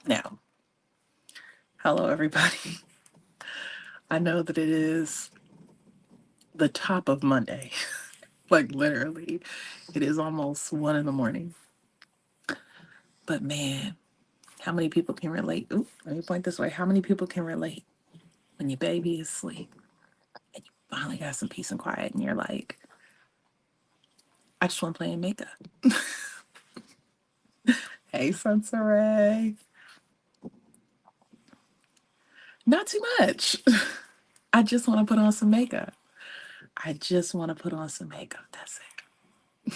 Now, hello everybody. I know that it is the top of Monday. Like literally, it is almost 1 in the morning. But man, how many people can relate? Ooh, let me point this way. How many people can relate when your baby is asleep and you finally got some peace and quiet and you're like, I just want to play in makeup. Hey, Sunsaray. Not too much. I just want to put on some makeup. I just want to put on some makeup. That's it.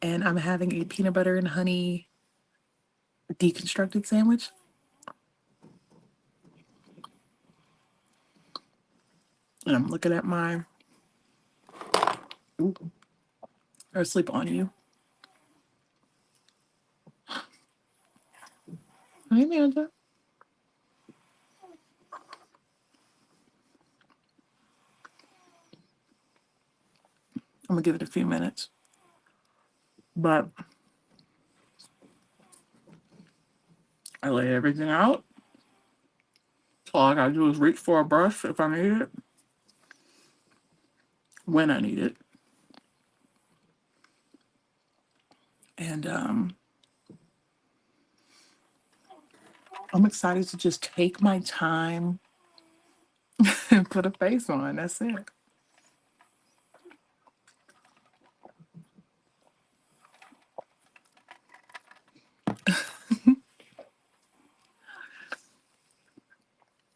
And I'm having a peanut butter and honey deconstructed sandwich. And I'm looking at my ooh, or sleep on you. Hey, Amanda. I'm gonna give it a few minutes. But I laid everything out. So all I gotta do is reach for a brush if I need it, when I need it. And I'm excited to just take my time and put a face on. That's it.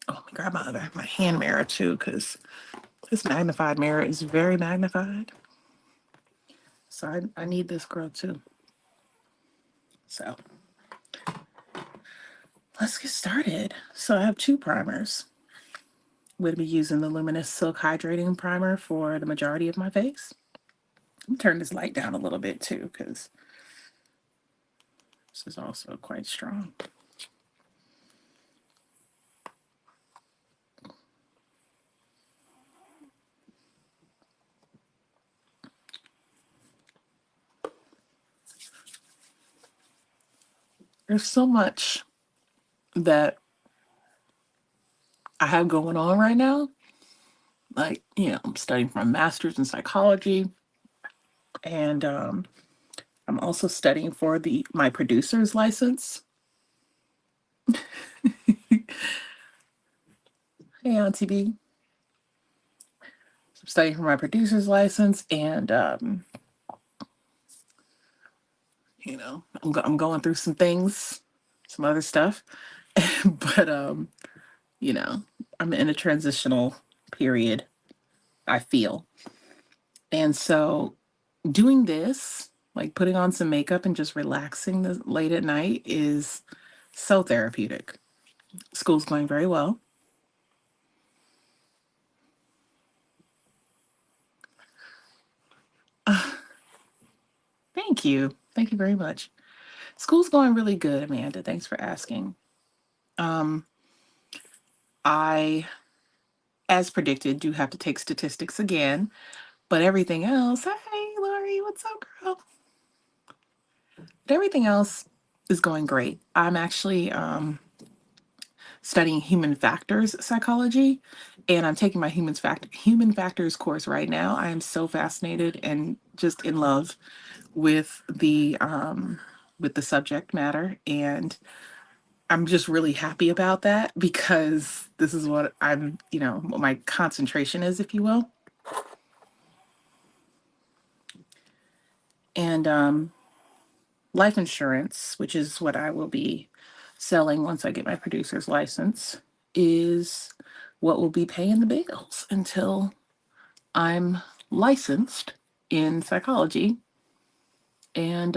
Oh, let me grab my hand mirror too, because this magnified mirror is very magnified. So I need this girl too. So let's get started. So I have two primers. I'm going to be using the Luminous Silk Hydrating Primer for the majority of my face. I'm going to turn this light down a little bit too, because this is also quite strong. There's so much that I have going on right now. Like, I'm studying for a master's in psychology, and I'm also studying for my producer's license. Hey, Auntie B. I'm studying for my producer's license, and I'm going through some things, some other stuff, but I'm in a transitional period, I feel. And so doing this, like putting on some makeup and just relaxing late at night, is so therapeutic. School's going very well. Thank you. Thank you very much. School's going really good, Amanda. Thanks for asking. Um, I, as predicted, do have to take statistics again, but everything else, hey, Lori, what's up, girl? But everything else is going great. I'm actually studying human factors psychology, and I'm taking my human factors course right now. I am so fascinated and just in love with the subject matter, and I'm just really happy about that because this is what what my concentration is, if you will. And life insurance, which is what I will be selling once I get my producer's license, is what will be paying the bills until I'm licensed in psychology. And,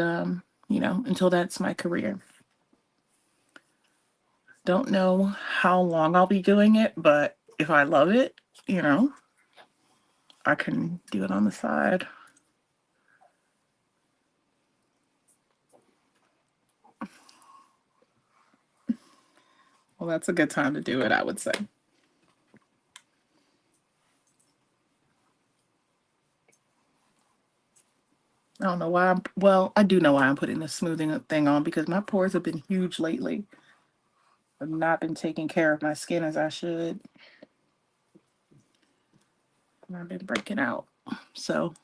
until that's my career. Don't know how long I'll be doing it, but if I love it, I can do it on the side. Well, that's a good time to do it, I would say. I don't know why well, I do know why I'm putting this smoothing thing on, because my pores have been huge lately. I've not been taking care of my skin as I should. I've been breaking out. So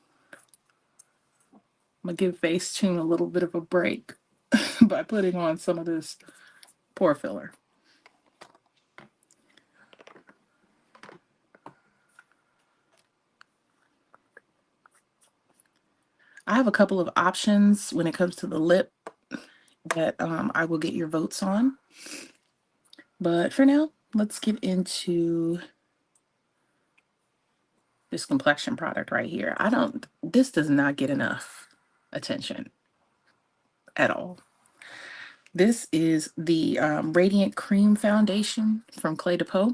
I'm gonna give Facetune a little bit of a break by putting on some of this pore filler. I have a couple of options when it comes to the lip that I will get your votes on. But for now, let's get into this complexion product right here. This does not get enough attention at all. This is the Radiant Cream Foundation from Cle de Peau.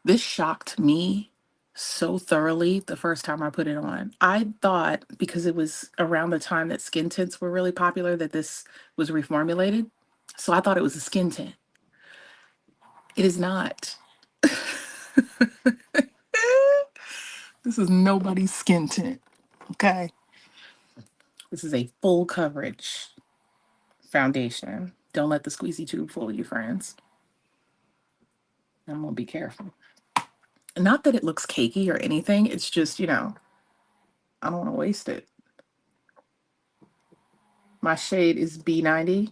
This shocked me so thoroughly the first time I put it on. I thought, because it was around the time that skin tints were really popular, that this was reformulated. So I thought it was a skin tint. It is not. This is nobody's skin tint, okay? This is a full coverage foundation. Don't let the squeezy tube fool you, friends. I'm gonna be careful. Not that it looks cakey or anything, it's just, I don't want to waste it. My shade is B90.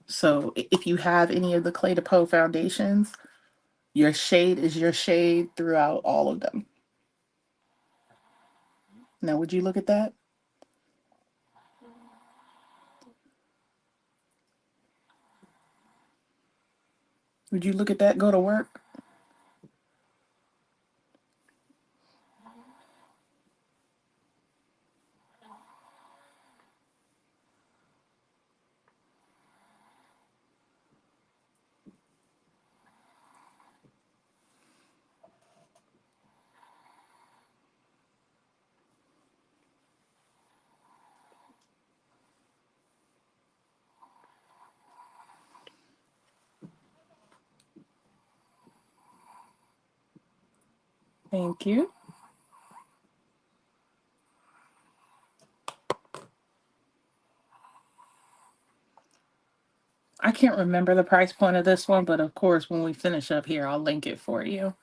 So if you have any of the Cle de Peau foundations, your shade is your shade throughout all of them. Now, would you look at that? Would you look at that go to work? Thank you. I can't remember the price point of this one, but of course, when we finish up here, I'll link it for you.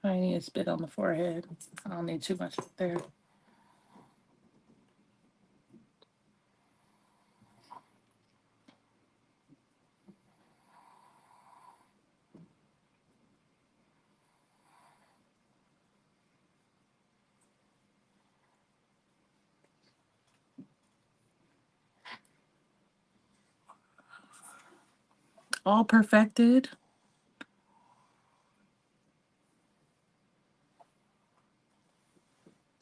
Tiniest bit on the forehead. I don't need too much up there. All perfected.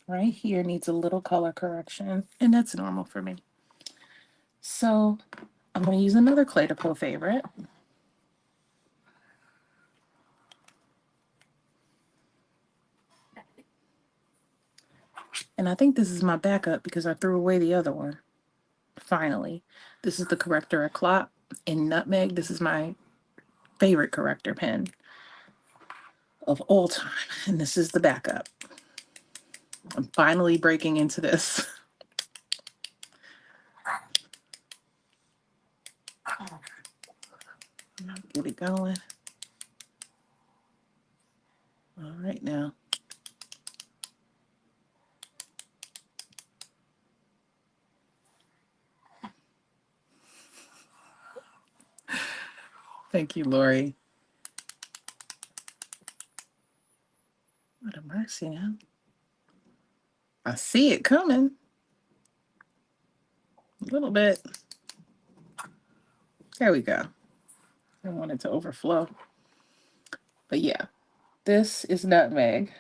Right here needs a little color correction, and that's normal for me. So I'm going to use another Cle de Peau favorite. And I think this is my backup because I threw away the other one. Finally. This is the Corrector Eclat in Nutmeg. This is my favorite corrector pen of all time. And this is the backup. I'm finally breaking into this. Get it going. All right now. Thank you, Lori. What a mercy now. I see it coming. A little bit. There we go. I don't want it to overflow. But yeah, this is nutmeg.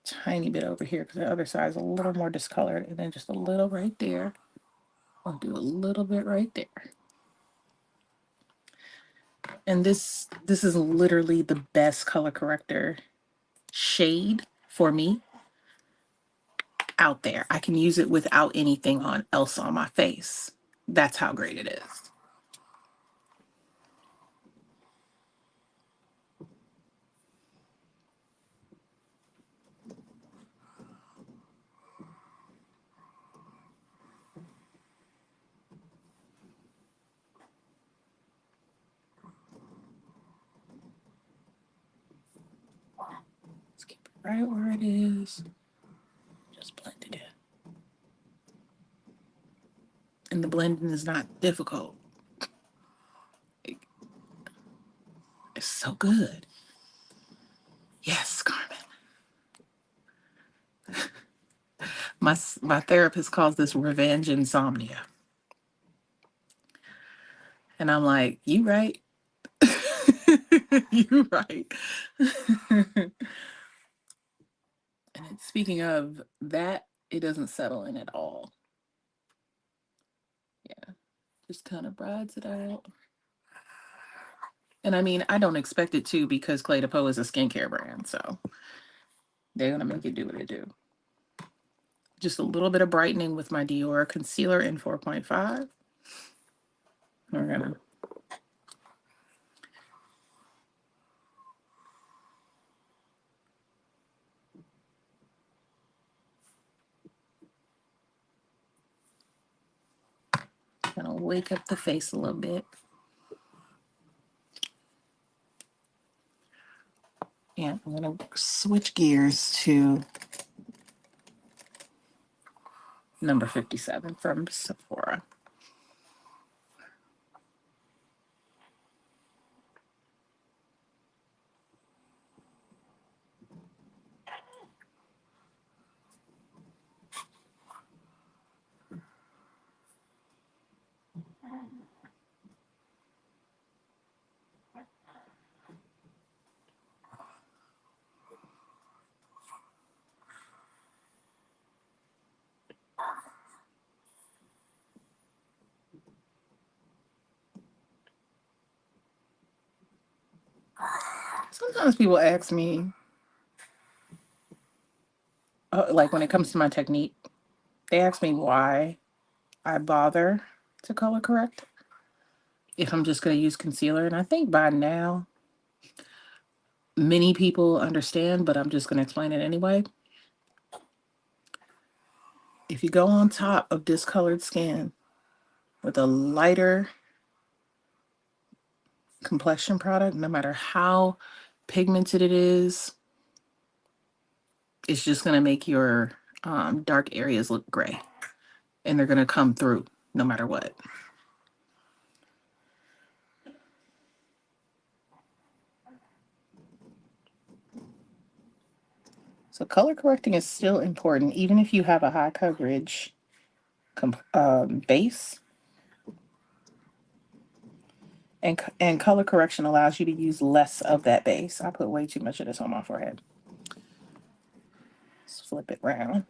Tiny bit over here because the other side is a little more discolored, and then just a little right there. I'll do a little bit right there. And this is literally the best color corrector shade for me out there. I can use it without anything else on my face. That's how great it is. Let's keep it right where it is. Just blend it in. And the blending is not difficult. It's so good. Yes, Carmen. My therapist calls this revenge insomnia. And I'm like, you right. You right. And speaking of that, it doesn't settle in at all. Yeah, just kind of brides it out. And I mean, I don't expect it to because Cle de Peau is a skincare brand, so they're gonna make it do what it do. Just a little bit of brightening with my Dior concealer in 4.5. We're gonna wake up the face a little bit. And I'm gonna switch gears to number 57 from Sephora. Sometimes people ask me, like when it comes to my technique, they ask me why I bother to color correct if I'm just going to use concealer. And I think by now, many people understand, but I'm just going to explain it anyway. If you go on top of discolored skin with a lighter complexion product, no matter how pigmented it is, it's just going to make your dark areas look gray. And they're going to come through no matter what. So color correcting is still important, even if you have a high coverage base. And color correction allows you to use less of that base. I put way too much of this on my forehead. Let's flip it around.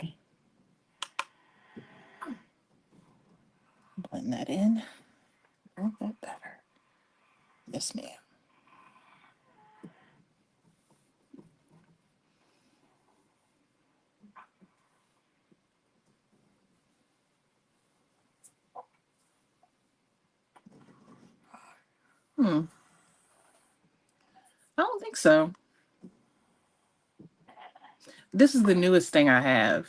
Blend that in. A little bit better. Yes, ma'am. I don't think so. This is the newest thing I have.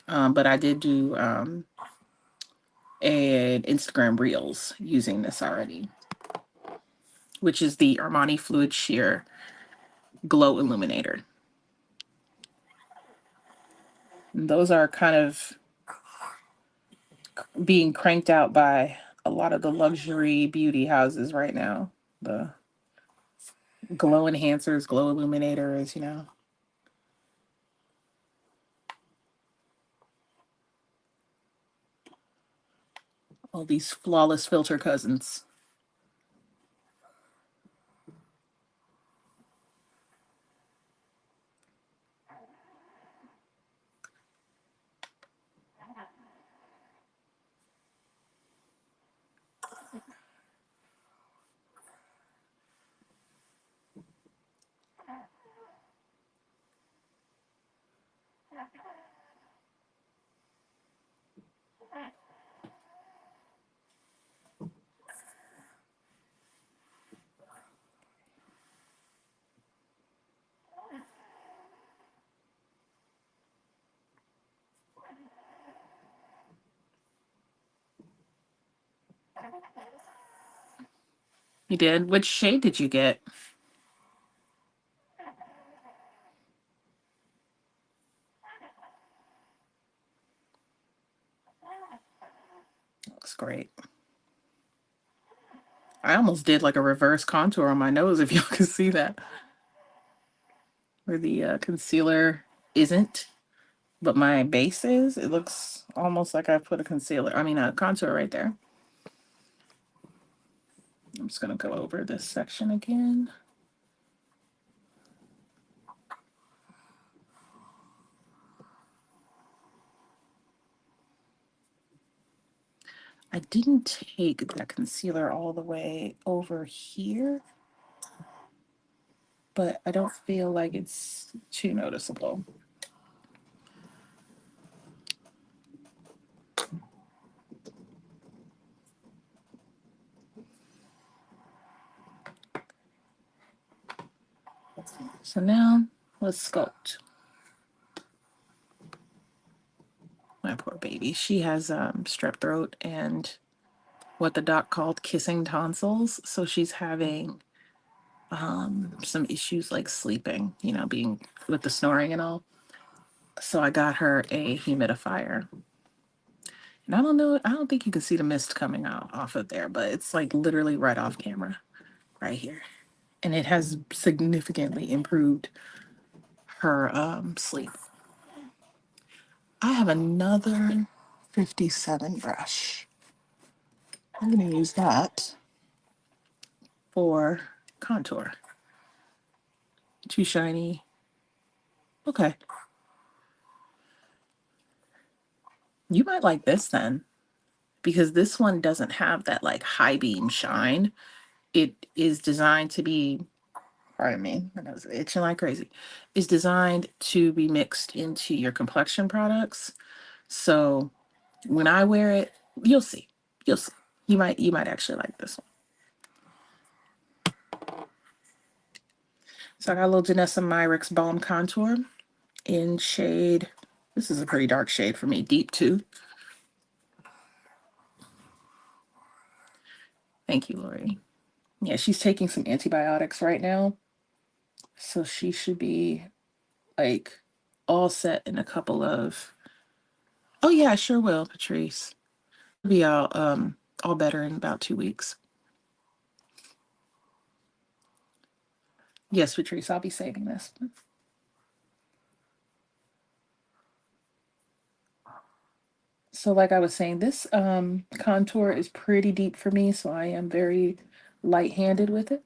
But I did do an Instagram Reels using this already, which is the Armani Fluid Sheer Glow Illuminator. And those are kind of being cranked out by a lot of the luxury beauty houses right now. The glow enhancers, glow illuminators, you know. All these flawless filter cousins. You did? Which shade did you get? Looks great. I almost did like a reverse contour on my nose, if y'all can see that. Where the concealer isn't, but my base is. It looks almost like I put a concealer, I mean a contour right there. I'm just gonna go over this section again. I didn't take that concealer all the way over here, but I don't feel like it's too noticeable. So now let's sculpt. My poor baby. She has strep throat and what the doc called kissing tonsils. So she's having some issues like sleeping, you know, being with the snoring and all. So I got her a humidifier. And I don't know, I don't think you can see the mist coming out off of there, but it's like literally right off camera, right here. And it has significantly improved her sleep. I have another 57 brush. I'm going to use that for contour. Too shiny. Okay. You might like this then, because this one doesn't have that like high beam shine. It is designed to be, pardon me, my nose is itching like crazy. It's designed to be mixed into your complexion products. So when I wear it, you'll see. You'll see. You might actually like this one. So I got a little Janessa Myricks Balm Contour in shade, this is a pretty dark shade for me, Deep 2. Thank you, Lori. Yeah, she's taking some antibiotics right now. So she should be like all set in a couple of, oh yeah, I sure will, Patrice. Be all better in about 2 weeks. Yes, Patrice, I'll be saving this. So like I was saying, this contour is pretty deep for me, so I am very light-handed with it.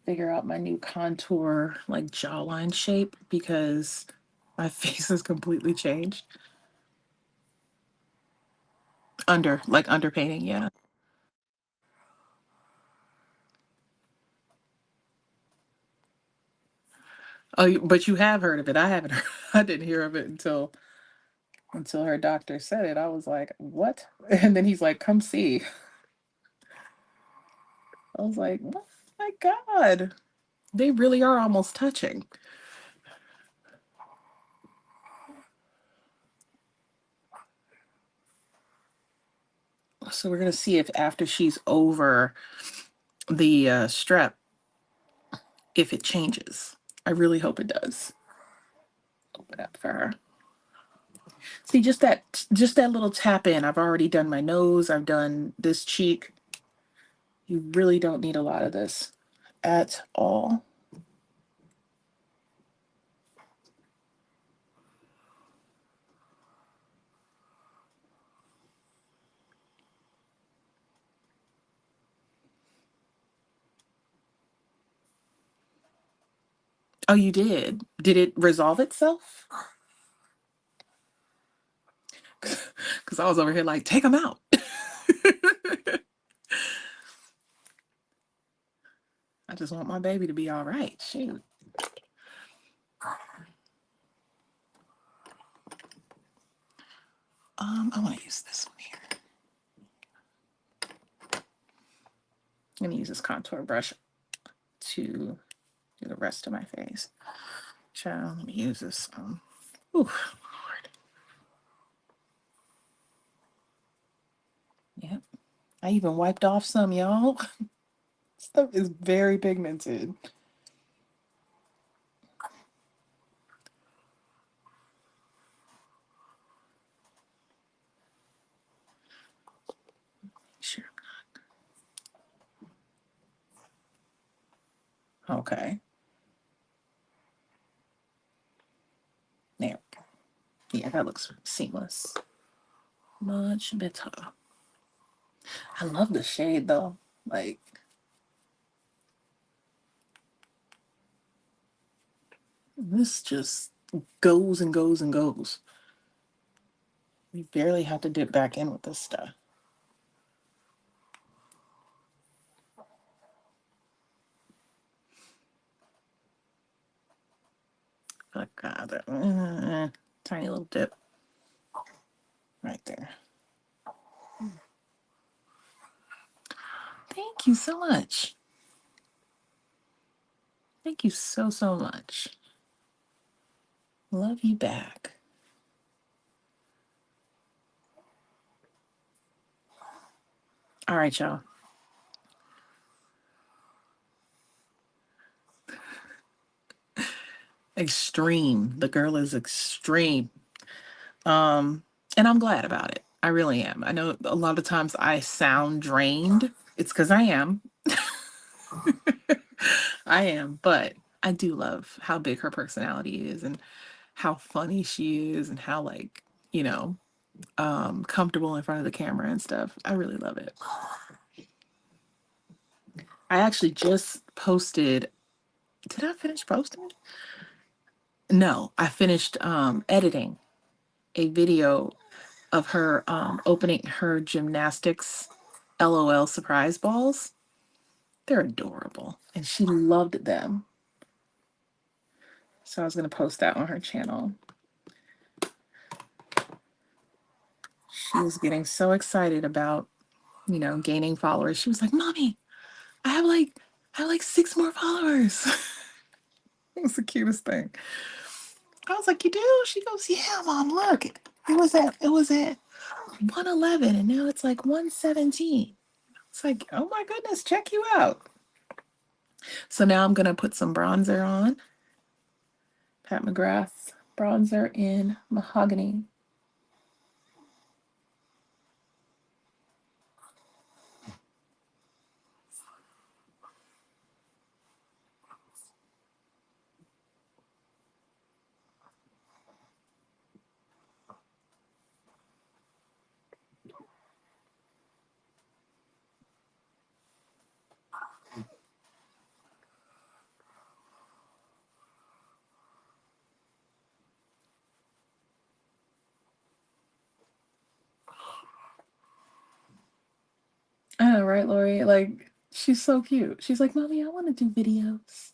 Figure out my new contour like jawline shape because my face has completely changed. Like underpainting, yeah. Oh, but you have heard of it. I haven't heard, I didn't hear of it until her doctor said it. I was like, "What?" And then he's like, "Come see." I was like, "Oh my God. They really are almost touching." So we're going to see if after she's over the strap if it changes. I really hope it does. Open up for her. See, just that little tap in. I've already done my nose. I've done this cheek. You really don't need a lot of this at all. Oh, you did? Did it resolve itself? Because I was over here like, take them out. I just want my baby to be all right. Shoot. I want to use this one here. I'm going to use this contour brush to do the rest of my face. Child, let me use this. Ooh, Lord. Yep. I even wiped off some, y'all. Stuff is very pigmented. Sure. Okay. There. Yeah, that looks seamless. Much better. I love the shade though. Like, this just goes and goes and goes. We barely have to dip back in with this stuff. Oh God, tiny little dip right there. Thank you so much. Thank you so, so much. Love you back. All right, y'all. Extreme. The girl is extreme. And I'm glad about it. I really am. I know a lot of times I sound drained. It's because I am. I am, but I do love how big her personality is and how funny she is and how like, you know, comfortable in front of the camera and stuff. I really love it. I actually just posted. Did I finish posting? No, I finished editing a video of her opening her gymnastics LOL surprise balls. They're adorable. And she loved them. So I was going to post that on her channel. She was getting so excited about, you know, gaining followers. She was like, Mommy, I have like 6 more followers. It was the cutest thing. I was like, you do? She goes, yeah, Mom, look. It was at 111 and now it's like 117. It's like, oh my goodness, check you out. So now I'm gonna put some bronzer on. Pat McGrath bronzer in Mahogany. I know, right, Lori? Like, she's so cute. She's like, Mommy, I want to do videos.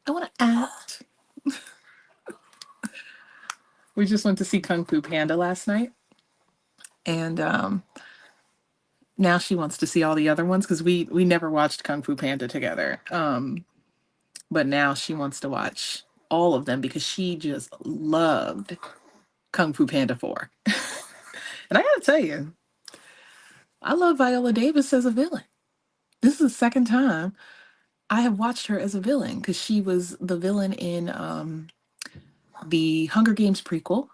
I want to act. We just went to see Kung Fu Panda last night. And now she wants to see all the other ones because we never watched Kung Fu Panda together. But now she wants to watch all of them because she just loved Kung Fu Panda 4. And I gotta tell you, I love Viola Davis as a villain. This is the second time I have watched her as a villain because she was the villain in the Hunger Games prequel.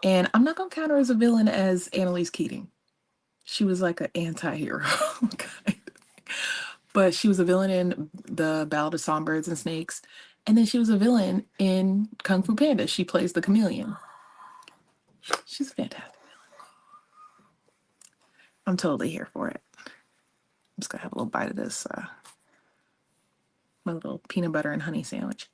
And I'm not going to count her as a villain as Annalise Keating. She was like an anti hero. But she was a villain in the Ballad of Songbirds and Snakes. And then she was a villain in Kung Fu Panda. She plays the chameleon. She's fantastic. I'm totally here for it. I'm just going to have a little bite of this, my little peanut butter and honey sandwich.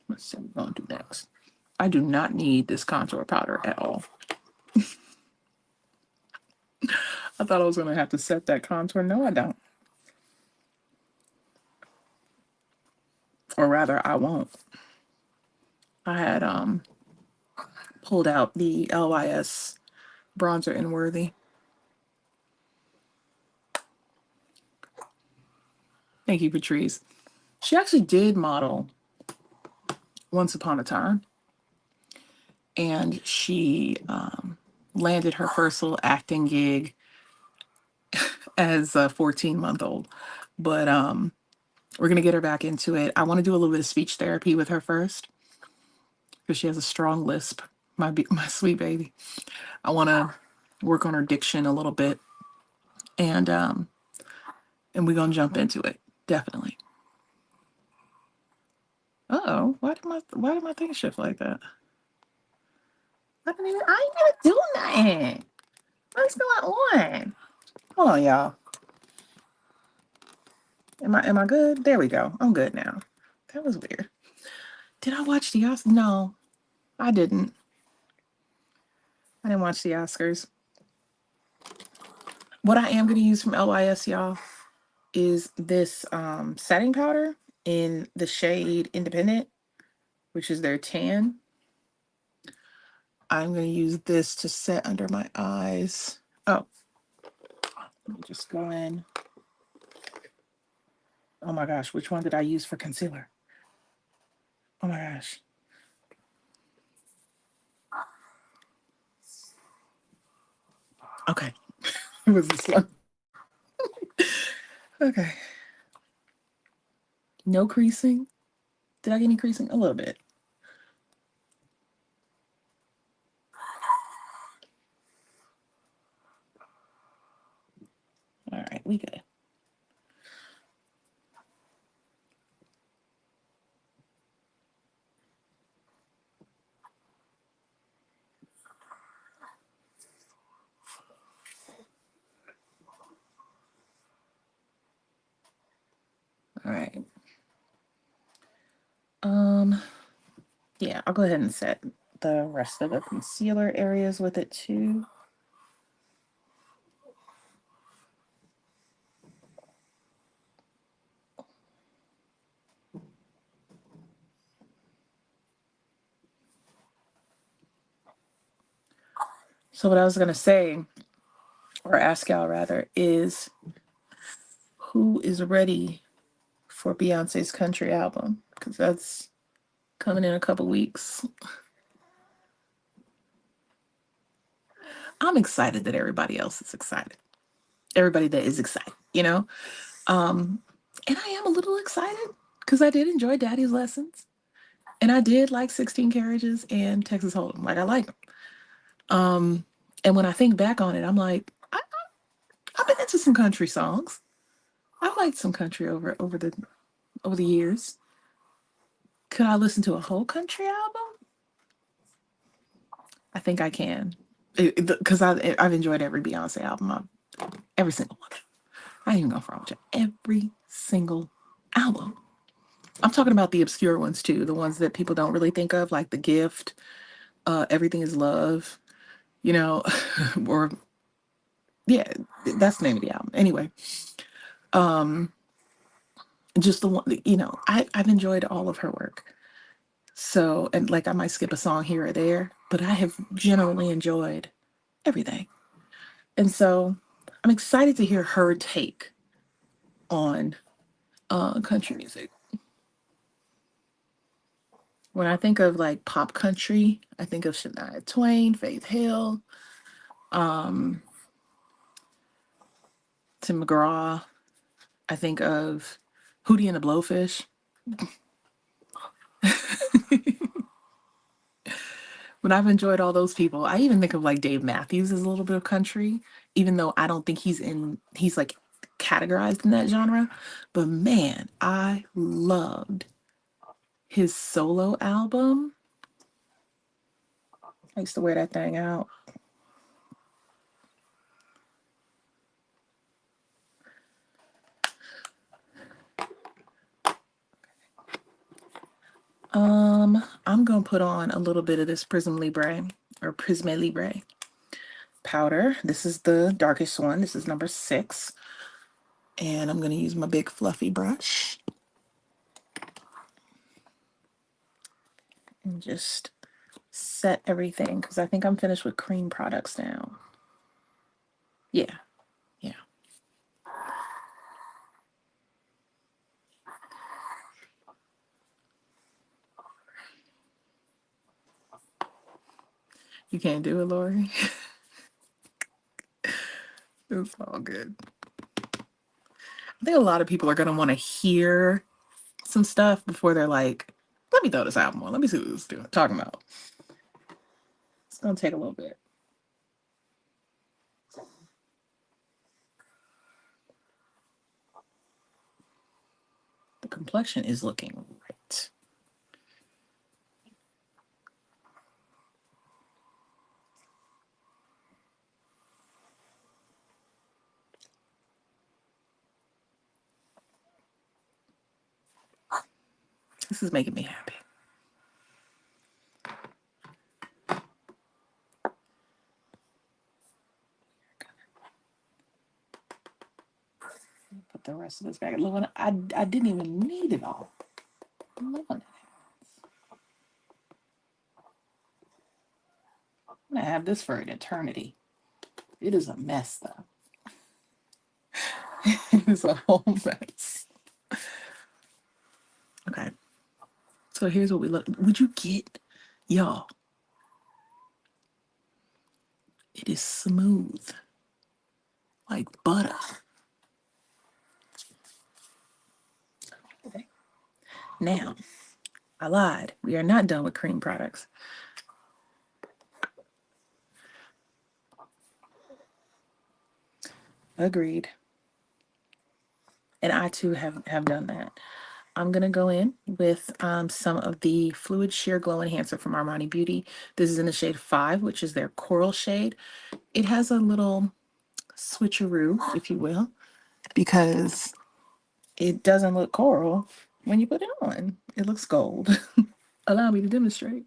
Let's see what we're going to do next. I do not need this contour powder at all. I thought I was going to have to set that contour. No, I don't. Or rather, I won't. I had pulled out the LYS bronzer in Worthy. Thank you, Patrice. She actually did model once upon a time. And she landed her first little acting gig as a 14-month-old. But we're going to get her back into it. I want to do a little bit of speech therapy with her first because she has a strong lisp, my sweet baby. I want to work on her diction a little bit. And we're going to jump into it. Definitely. Uh-oh. Why did my thing shift like that? I ain't gonna do nothing. What's going on? Hold on, y'all. Am I good? There we go. I'm good now. That was weird. Did I watch the Oscars? No, I didn't. I didn't watch the Oscars. What I am going to use from LYS, y'all, is this setting powder in the shade Independent, which is their tan. I'm going to use this to set under my eyes. Oh, let me just go in. Oh my gosh, which one did I use for concealer? Oh my gosh. Okay, it was this one. Okay. No creasing. Did I get any creasing? A little bit. All right, we good. All right. Yeah, I'll go ahead and set the rest of the concealer areas with it too. So what I was gonna say, or ask y'all rather, is who is ready for Beyonce's country album? Because that's coming in a couple weeks. I'm excited that everybody else is excited. Everybody that is excited, you know? And I am a little excited because I did enjoy Daddy's Lessons. And I did like 16 Carriages and Texas Hold'em. Like, I like them. And when I think back on it, I'm like, I've been into some country songs. I liked some country over the years. Could I listen to a whole country album? I think I can, because I've enjoyed every Beyonce album, every single one. I ain't even gonna front with you. Every single album. I'm talking about the obscure ones too, the ones that people don't really think of, like The Gift, Everything Is Love, you know, or yeah, that's the name of the album. Anyway, just the one, you know, I've enjoyed all of her work. So, and like I might skip a song here or there, but I have generally enjoyed everything. And so I'm excited to hear her take on country music. When I think of like pop country, I think of Shania Twain, Faith Hill, um, Tim McGraw. I think of Hootie and the Blowfish. When I've enjoyed all those people, I even think of like Dave Matthews as a little bit of country, even though I don't think he's like categorized in that genre. But man, I loved his solo album. I used to wear that thing out. I'm gonna put on a little bit of this Prism Libre or Prisme Libre powder. This is the darkest one. This is number 6. And I'm gonna use my big fluffy brush and just set everything because I think I'm finished with cream products now. Yeah, yeah. You can't do it, Lori. It's all good. I think a lot of people are gonna want to hear some stuff before they're like, let me throw this album on. Let me see what this is talking about. It's gonna take a little bit. The complexion is looking right. This is making me happy. Put the rest of this back. Look, I didn't even need it all. Look at that. I'm gonna have this for an eternity. It is a mess though. It is a whole mess. Okay. So here's what we look. Would you get, y'all? It is smooth, like butter. Okay. Now, I lied. We are not done with cream products. Agreed. And I too have done that. I'm gonna go in with some of the Fluid Sheer Glow Enhancer from Armani Beauty. This is in the shade 5, which is their coral shade. It has a little switcheroo, if you will, because it doesn't look coral when you put it on. It looks gold. Allow me to demonstrate.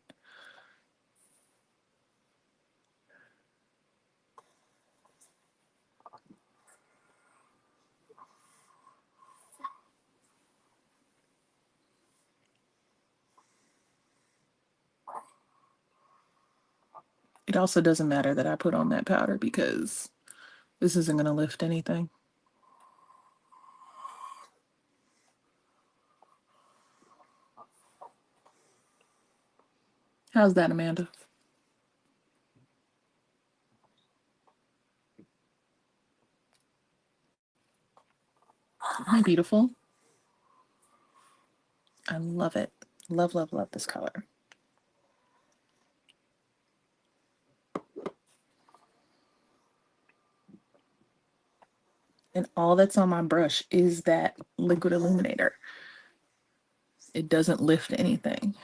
It also doesn't matter that I put on that powder because this isn't going to lift anything. How's that, Amanda? Isn't it beautiful? I love it. Love, love, love this color. And all that's on my brush is that liquid illuminator. It doesn't lift anything.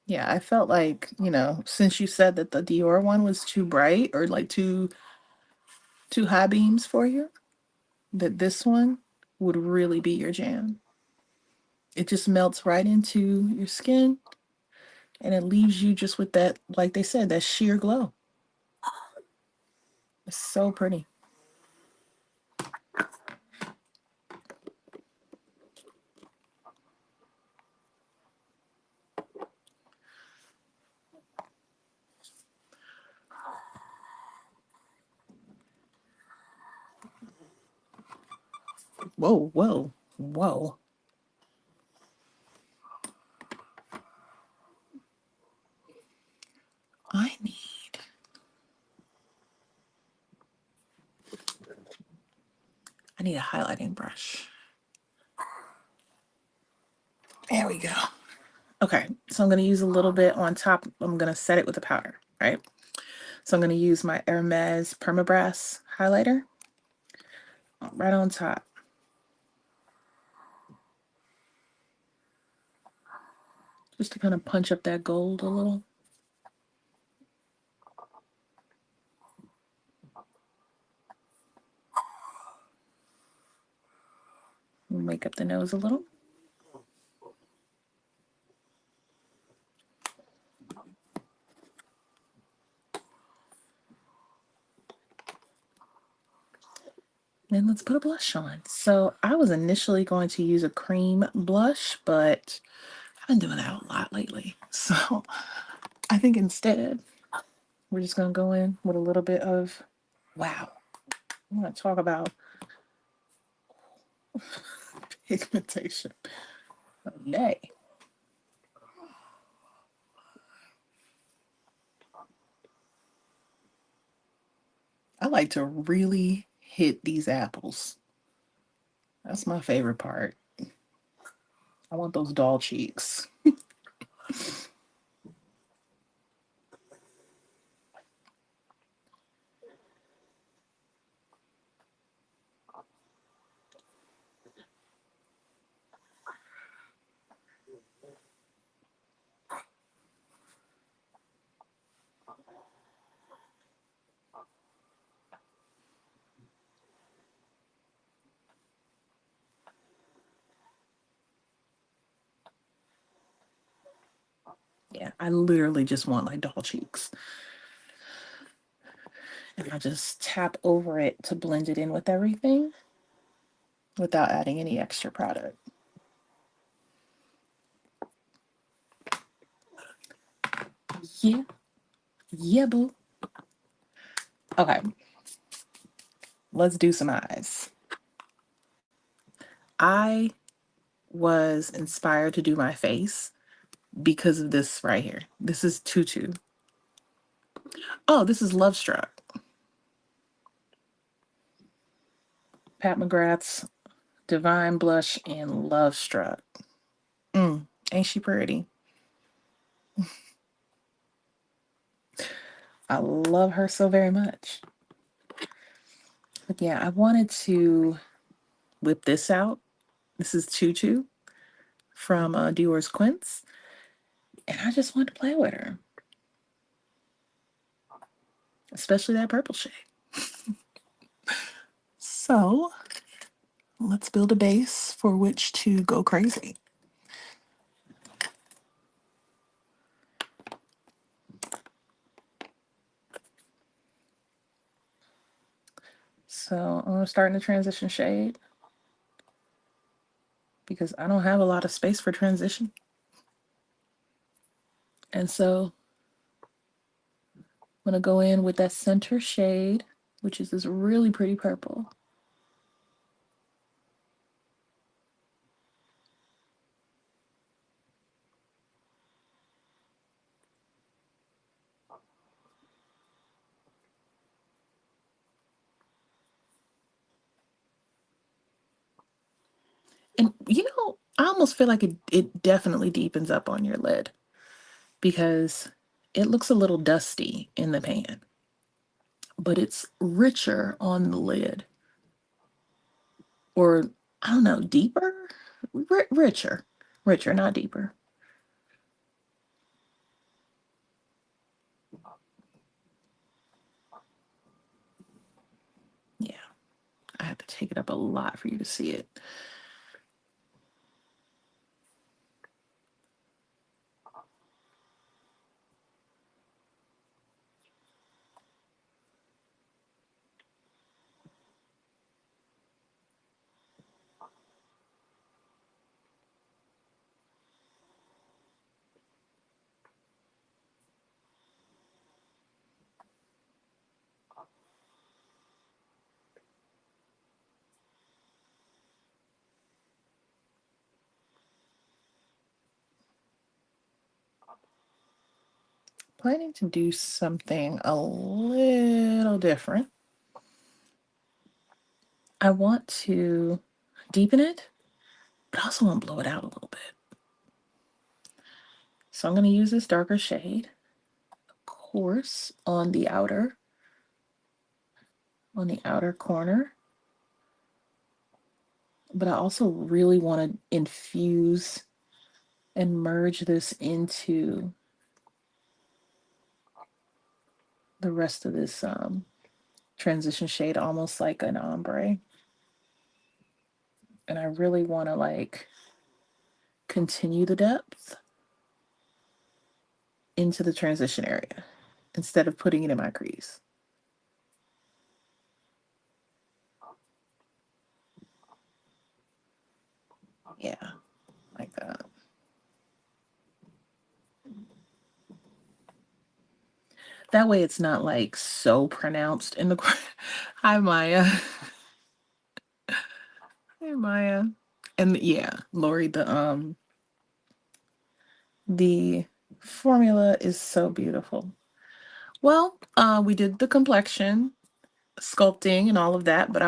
Yeah, I felt like, since you said that the Dior one was too bright or like too high beams for you, that this one would really be your jam. It just melts right into your skin and it leaves you just with that, like they said, that sheer glow. It's so pretty. Whoa, whoa, whoa. I need a highlighting brush. There we go. Okay, so I'm going to use a little bit on top. I'm going to set it with a powder, right? So I'm going to use my Hermes Permabrass highlighter right on top. Just to kind of punch up that gold a little. Make up the nose a little. And let's put a blush on. So I was initially going to use a cream blush, but I've been doing that a lot lately. So I think instead, we're just going to go in with a little bit of, wow, I'm going to talk about pigmentation. Nay. I like to really hit these apples. That's my favorite part. I want those doll cheeks. Yeah, I literally just want like doll cheeks. And I just tap over it to blend it in with everything without adding any extra product. Yeah. Yeah, boo. Okay. Let's do some eyes. I was inspired to do my face because of this right here. This is Tutu. Oh, this is Love Struck. Pat McGrath's Divine Blush and Love Struck. Ain't she pretty? I love her so very much. But yeah, I wanted to whip this out. This is Tutu from Dior's Quince. And I just wanted to play with her. Especially that purple shade. So let's build a base for which to go crazy. So I'm going to start in the transition shade because I don't have a lot of space for transition. And so I'm going to go in with that center shade, which is this really pretty purple. And you know, I almost feel like it definitely deepens up on your lid because it looks a little dusty in the pan, but it's richer on the lid. Or I don't know, deeper? Richer. Richer, not deeper. Yeah, I have to take it up a lot for you to see it. planning to do something a little different. I want to deepen it, but I also want to blow it out a little bit. So I'm going to use this darker shade, of course, on the outer corner. But I also really want to infuse and merge this into the rest of this transition shade, almost like an ombre. And I really want to like continue the depth into the transition area instead of putting it in my crease. Yeah, like that. That way it's not like so pronounced in the corner. Hi, Maya. Hey, Maya. And yeah, Lori, the formula is so beautiful. Well, we did the complexion, sculpting, and all of that, but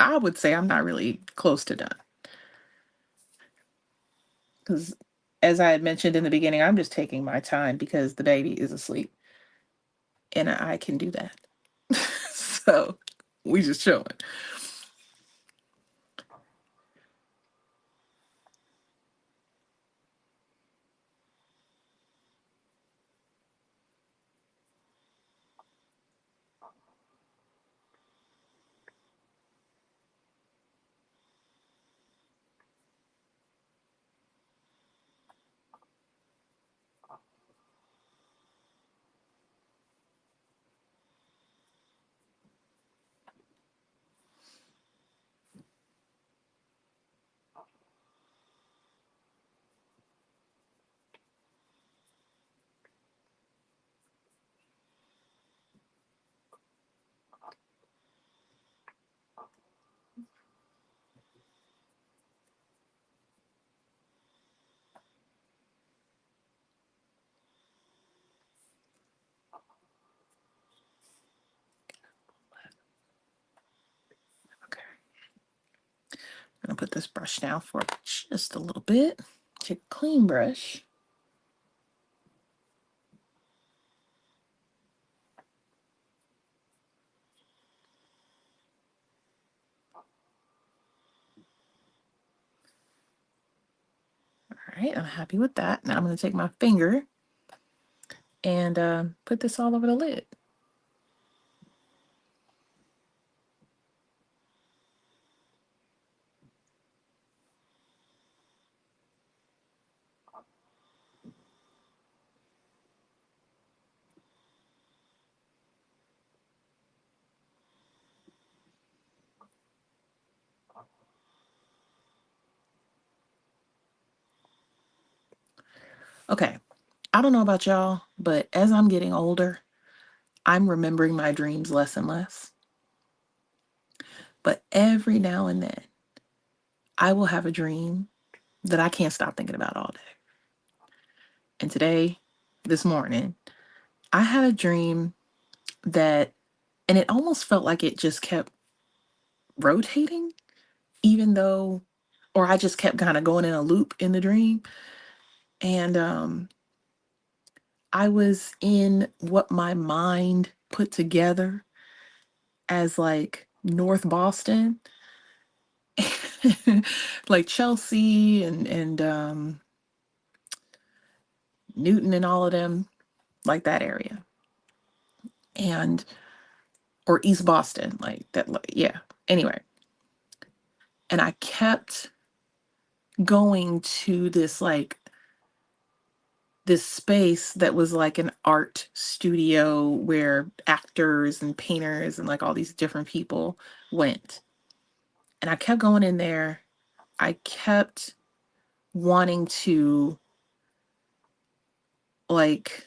I would say I'm not really close to done. Because as I had mentioned in the beginning, I'm just taking my time because the baby is asleep. And I can do that. So we just chilling. Okay. I'm gonna put this brush down for just a little bit. Take a clean brush. All right, I'm happy with that. Now I'm gonna take my finger and put this all over the lid. Okay, I don't know about y'all, but as I'm getting older, I'm remembering my dreams less and less. But every now and then, I will have a dream that I can't stop thinking about all day. And today, this morning, I had a dream that, and it almost felt like it just kept rotating, even though, or I just kept kind of going in a loop in the dream. And I was in what my mind put together as like North Boston, like Chelsea and Newton and all of them, like that area, and or East Boston, like that. Yeah. Anyway, and I kept going to this space that was like an art studio where actors and painters and like all these different people went. And I kept going in there. I kept wanting to like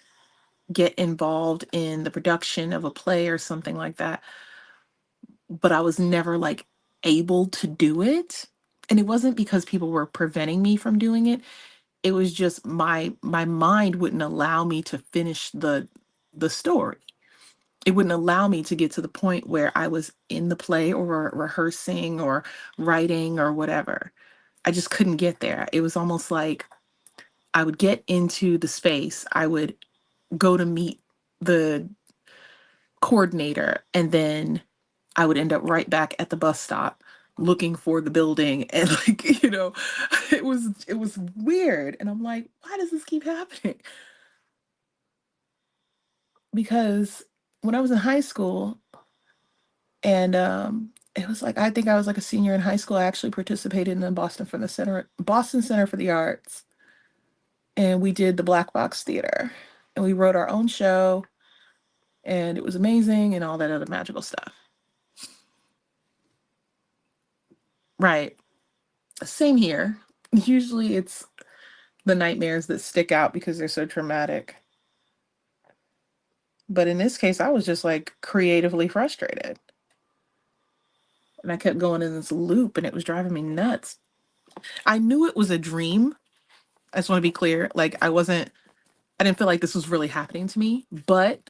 get involved in the production of a play or something like that, but I was never like able to do it. And it wasn't because people were preventing me from doing it. it was just my mind wouldn't allow me to finish the story. It wouldn't allow me to get to the point where I was in the play or rehearsing or writing or whatever. I just couldn't get there. It was almost like I would get into the space, I would go to meet the coordinator, and then I would end up right back at the bus stop looking for the building and like, it was weird. And I'm like, why does this keep happening? Because when I was in high school, and it was like, I think I was like a senior in high school, I actually participated in the Boston Center for the Arts, and we did the Black Box Theater, and we wrote our own show, and it was amazing and all that other magical stuff. Right. Same here. Usually it's the nightmares that stick out because they're so traumatic. But in this case, I was just like creatively frustrated. And I kept going in this loop and it was driving me nuts. I knew it was a dream. I just want to be clear. Like, I didn't feel like this was really happening to me, but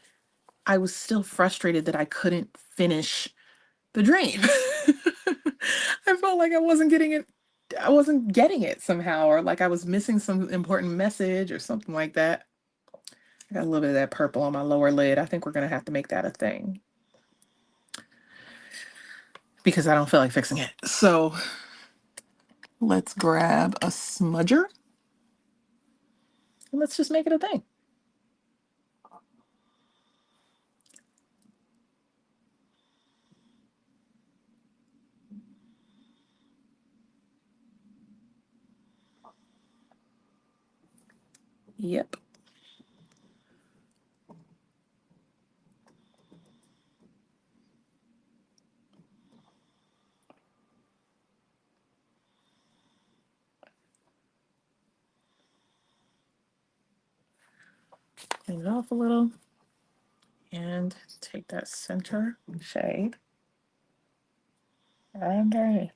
I was still frustrated that I couldn't finish the dream. I felt like I wasn't getting it somehow, or like I was missing some important message or something like that. I got a little bit of that purple on my lower lid. I think we're gonna have to make that a thing because I don't feel like fixing it. So let's grab a smudger and let's just make it a thing. Yep. Clean it off a little and take that center shade underneath.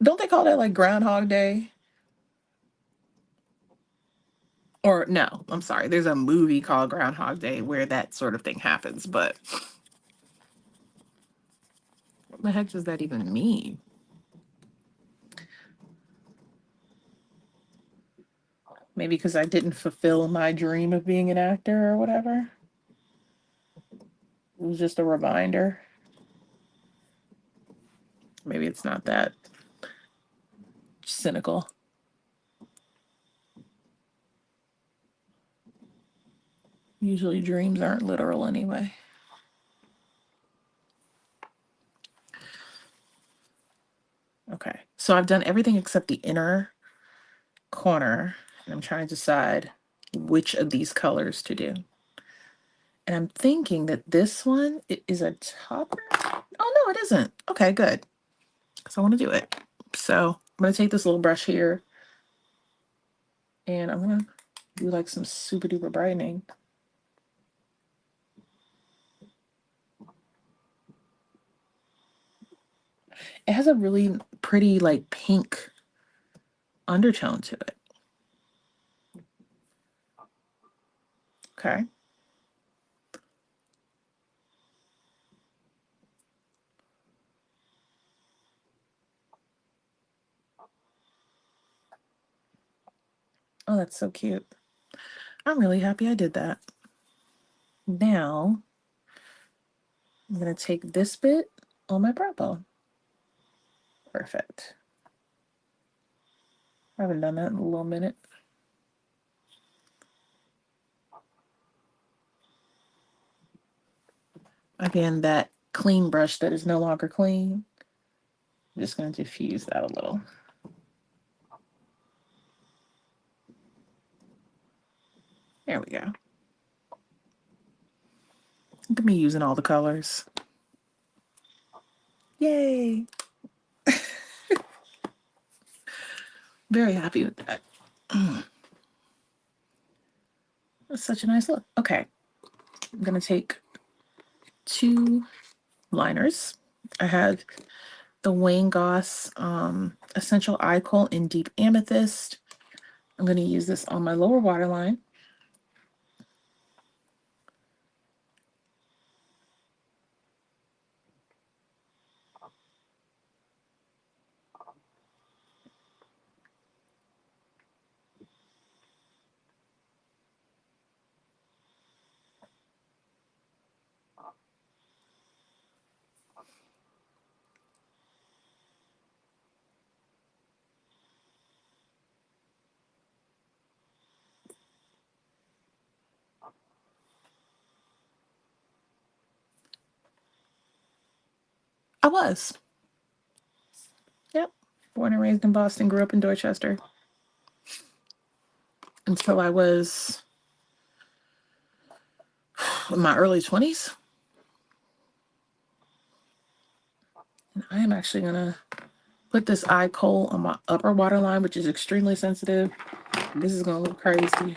Don't they call that like Groundhog Day? Or no, I'm sorry. There's a movie called Groundhog Day where that sort of thing happens, but what the heck does that even mean? Maybe because I didn't fulfill my dream of being an actor or whatever. It was just a reminder. Maybe it's not that cynical. Usually dreams aren't literal anyway. Okay, so I've done everything except the inner corner, and I'm trying to decide which of these colors to do. And I'm thinking that this one is a topper. Oh, no, it isn't. Okay, good. Because I want to do it. So I'm going to take this little brush here, and I'm going to do like some super duper brightening. It has a really pretty like pink undertone to it. Okay. Oh, that's so cute. I'm really happy I did that. Now, I'm going to take this bit on my brow. Perfect. I haven't done that in a little minute. Again, that clean brush that is no longer clean. I'm just going to diffuse that a little. There we go. Look at me using all the colors. Yay. Very happy with that. It's such a nice look. Okay, I'm gonna take 2 liners. I have the Wayne Goss Essential Eye Kohl in Deep Amethyst. I'm going to use this on my lower waterline. I was. Yep. Born and raised in Boston, grew up in Dorchester until I was in my early 20s. And I am actually going to put this eye kohl on my upper waterline, which is extremely sensitive. This is going to look crazy,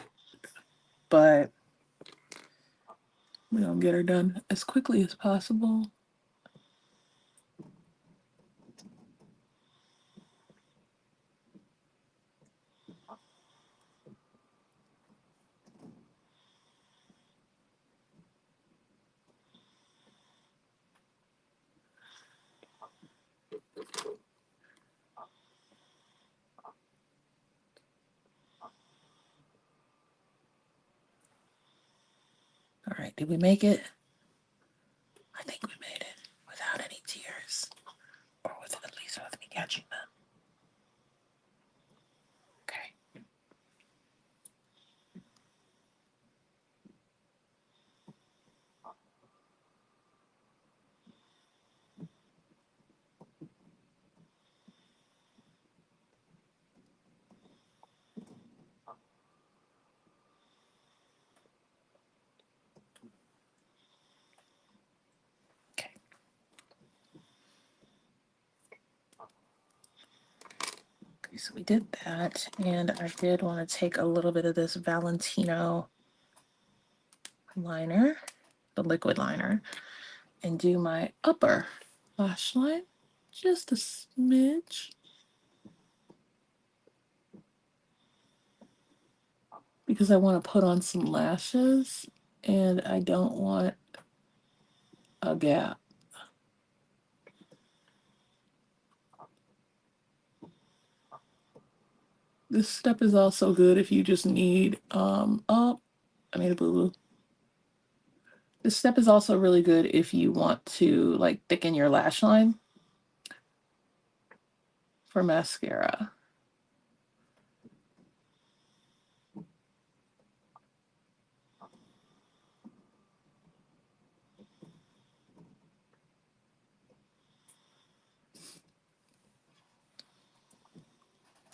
but we're going to get her done as quickly as possible. All right, did we make it? I think we made it without any tears, or with at least with me catching them. Okay. Okay. Okay, so we did that, and I did want to take a little bit of this Valentino liner, the liquid liner, and do my upper lash line, just a smidge, because I want to put on some lashes, and I don't want a gap. This step is also good if you just need, oh, I made a boo-boo. This step is also really good if you want to like thicken your lash line for mascara.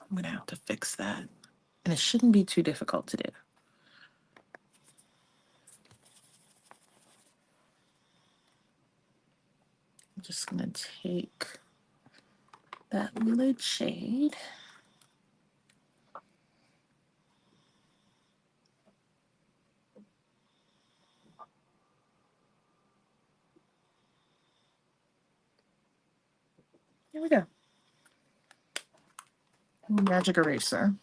I'm gonna have to fix that. And it shouldn't be too difficult to do. I'm just gonna take that lid shade. Here we go. Magic eraser.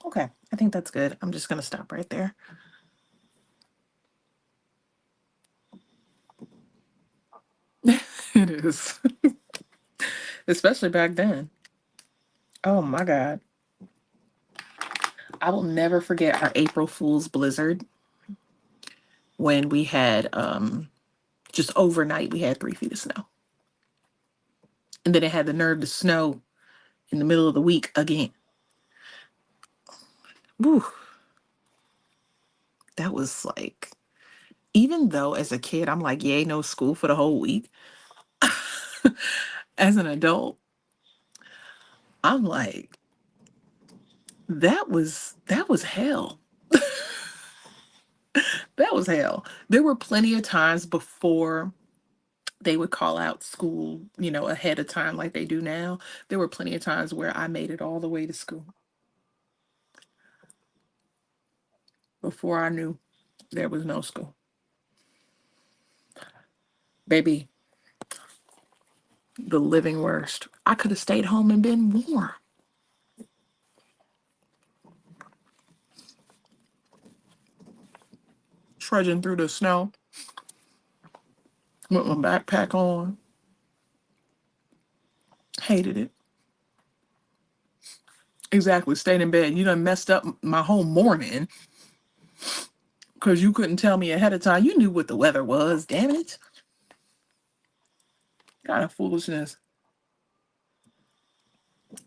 Okay, I think that's good. I'm just gonna stop right there. It is. Especially back then. Oh my God. I will never forget our April Fool's blizzard when we had just overnight we had 3 feet of snow. And then it had the nerve to snow in the middle of the week again. Woo, that was like, even though as a kid I'm like, yay, no school for the whole week. As an adult, I'm like, that was hell. That was hell. There were plenty of times before they would call out school, ahead of time like they do now. There were plenty of times where I made it all the way to school before I knew there was no school. Baby, the living worst. I could have stayed home and been warm. Trudging through the snow with my backpack on. Hated it. Exactly. Stayed in bed. You done messed up my whole morning because you couldn't tell me ahead of time. You knew what the weather was. Damn it. Kind of foolishness.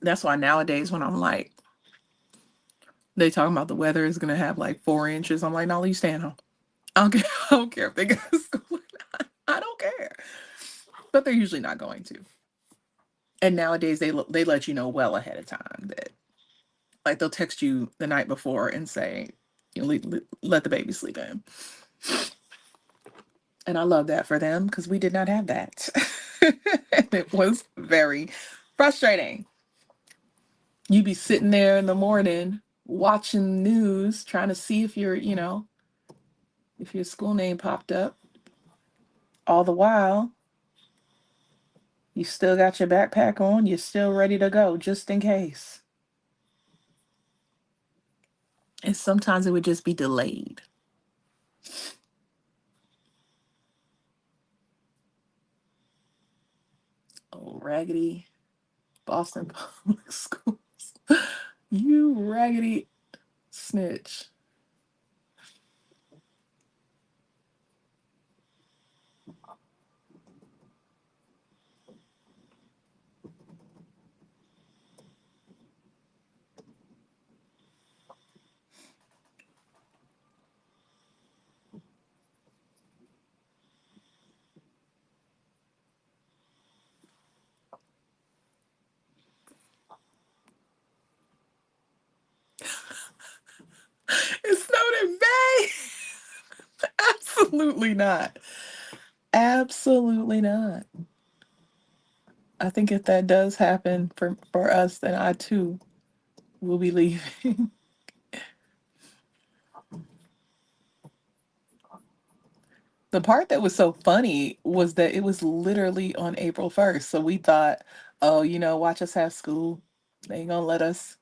That's why nowadays when I'm like, they talking about the weather is gonna have like 4 inches. I'm like, no, you staying home. I don't care. I don't care if they go to school or not. I don't care. But they're usually not going to. And nowadays they let you know well ahead of time that, like, they'll text you the night before and say, let the baby sleep in. And I love that for them because we did not have that. And it was very frustrating. You'd be sitting there in the morning watching news, trying to see if if your school name popped up. All the while, you still got your backpack on, you're still ready to go just in case. And sometimes it would just be delayed. Oh, raggedy Boston Public Schools. You raggedy snitch. It snowed in May. Absolutely not. Absolutely not. I think if that does happen for us, then I too will be leaving. The part that was so funny was that it was literally on April 1st. So we thought, oh, watch us have school. They ain't gonna let us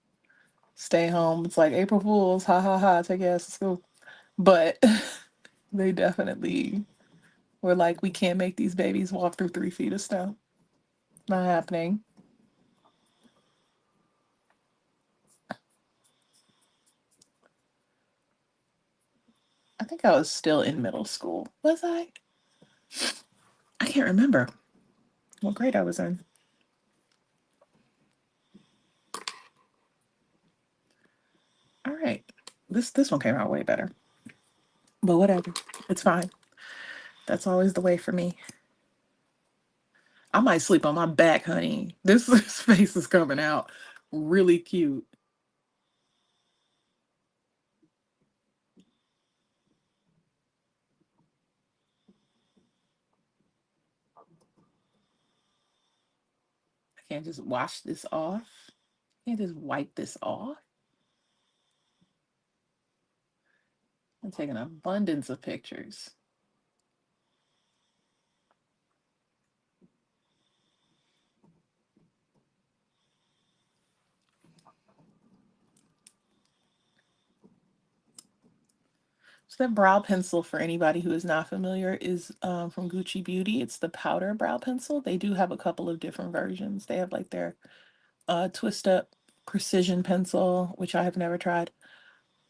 stay home. It's like April Fools, ha ha ha, take your ass to school. But they definitely were like, we can't make these babies walk through 3 feet of snow. Not happening. I think I was still in middle school. Was I? I can't remember what grade I was in. All right. This one came out way better. But whatever. It's fine. That's always the way for me. I might sleep on my back, honey. This face is coming out really cute. I can't just wash this off. I can't just wipe this off. I'm taking an abundance of pictures. So that brow pencil, for anybody who is not familiar, is from Gucci Beauty. It's the powder brow pencil. They do have a couple of different versions. They have like their twist up precision pencil, which I have never tried.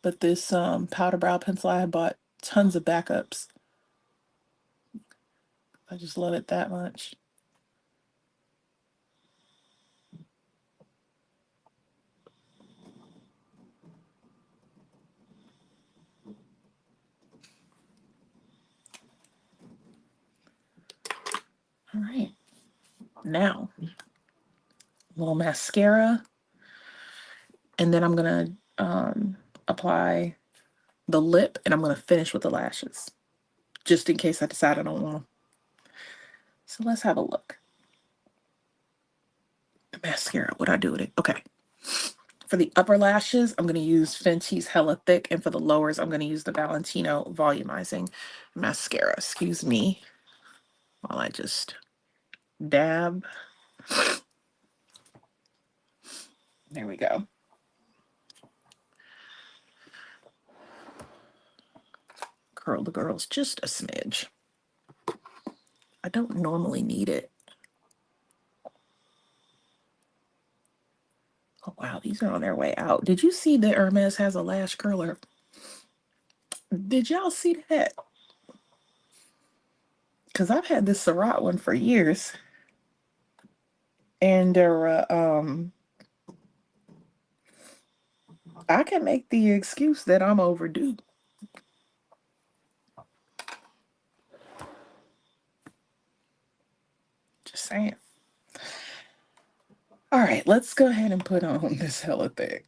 But this powder brow pencil, I bought tons of backups. I just love it that much. All right. Now, a little mascara. And then I'm going to apply the lip, and I'm going to finish with the lashes, just in case I decide I don't want them. So let's have a look. The mascara, what I do with it? Okay. For the upper lashes, I'm going to use Fenty's Hella Thick, and for the lowers, I'm going to use the Valentino Volumizing Mascara. Excuse me while I just dab. There we go. Curl the girls just a smidge. I don't normally need it. Oh, wow, these are on their way out. Did you see that Hermes has a lash curler? Did y'all see that? Because I've had this Suqqu one for years. And I can make the excuse that I'm overdue. Just saying. All right, let's go ahead and put on this Hella Thick.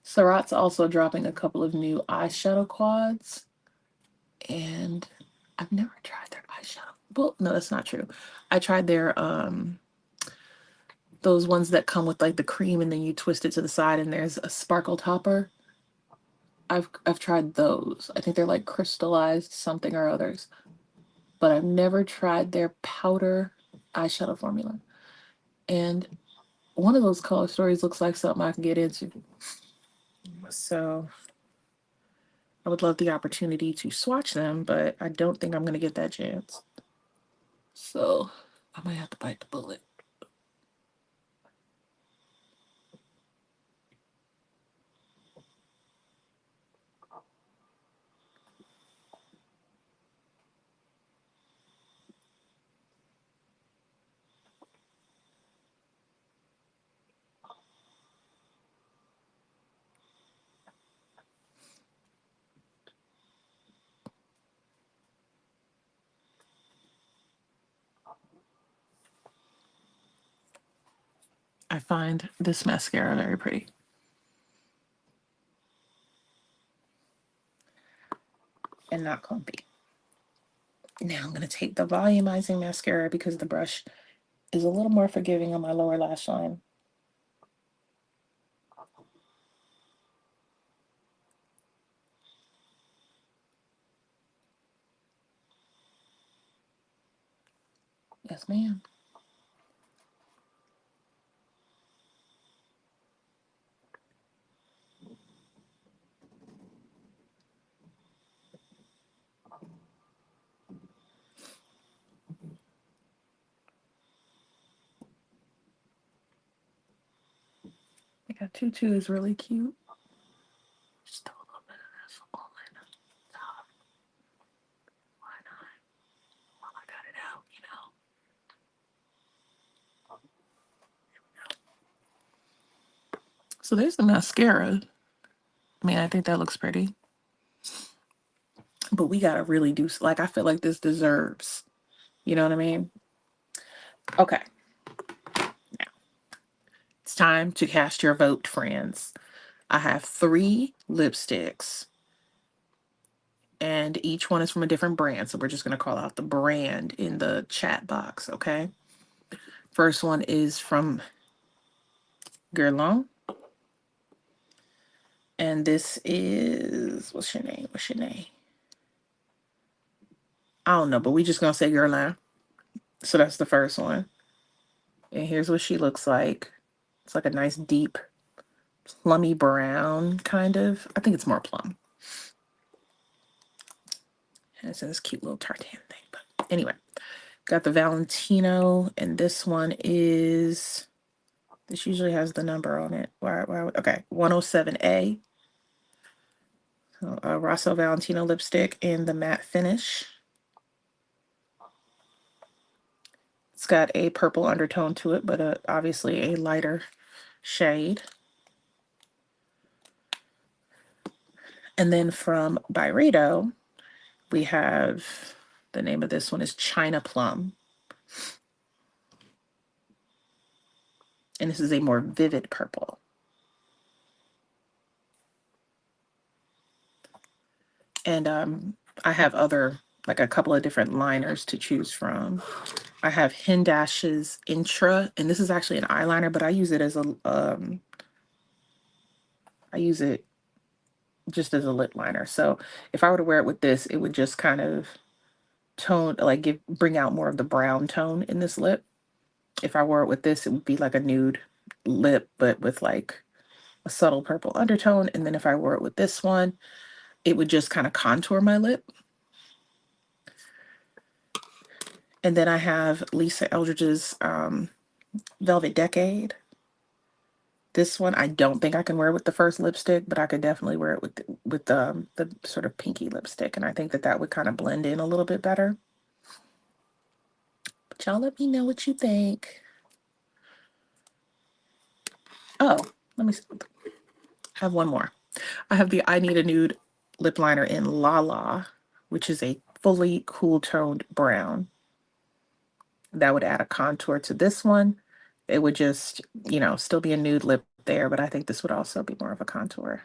Suqq's also dropping a couple of new eyeshadow quads. And I've never tried their eyeshadow. Well, no, that's not true. I tried their those ones that come with like the cream and then you twist it to the side and there's a sparkle topper. I've tried those. I think they're like crystallized something or others. But I've never tried their powder eyeshadow formula. And one of those color stories looks like something I can get into. So I would love the opportunity to swatch them, but I don't think I'm going to get that chance. So I might have to bite the bullet. I find this mascara very pretty. And not clumpy. Now I'm going to take the volumizing mascara because the brush is a little more forgiving on my lower lash line. Yes, ma'am. I got tutu is really cute. Just throw a little bit of this all in the top. Why not? While I got it out, you know. So there's the mascara. I mean, I think that looks pretty. But we gotta really do, like, I feel like this deserves, you know what I mean? Okay. Now, it's time to cast your vote, friends. I have 3 lipsticks. And each one is from a different brand. So we're just going to call out the brand in the chat box, okay? First one is from Guerlain. And this is, what's your name? What's your name? I don't know, but we just going to say Guerlain. So that's the first one. And here's what she looks like. It's like a nice deep plummy brown, kind of. I think it's more plum. And it's in this cute little tartan thing. But anyway, got the Valentino, and this one is, this usually has the number on it. Okay, 107A. So, Rosso Valentino lipstick in the matte finish. It's got a purple undertone to it, but obviously a lighter shade. And then from Byredo, we have, the name of this one is China Plum. And this is a more vivid purple. And I have like a couple of different liners to choose from. I have Hindash's Intra, and this is actually an eyeliner, but I use it as a, I use it just as a lip liner. So if I were to wear it with this, it would just kind of tone, like bring out more of the brown tone in this lip. If I wore it with this, it would be like a nude lip, but with like a subtle purple undertone. And then if I wore it with this one, it would just kind of contour my lip. And then I have Lisa Eldridge's Velvet Decade. This one, I don't think I can wear with the first lipstick, but I could definitely wear it with the sort of pinky lipstick. And I think that that would kind of blend in a little bit better. But y'all let me know what you think. Oh, let me see. I have one more. I have the I Need a Nude lip liner in La La, which is a fully cool toned brown. That would add a contour to this one. It would just, still be a nude lip there, but I think this would also be more of a contour.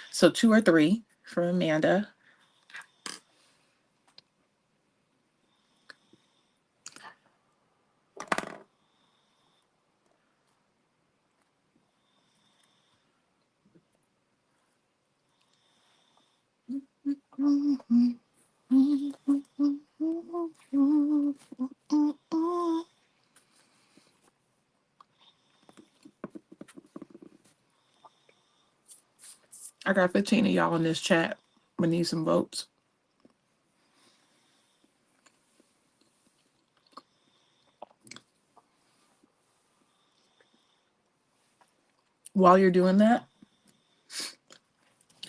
So 2 or 3 from Amanda. I got 15 of y'all in this chat. We need some votes. While you're doing that,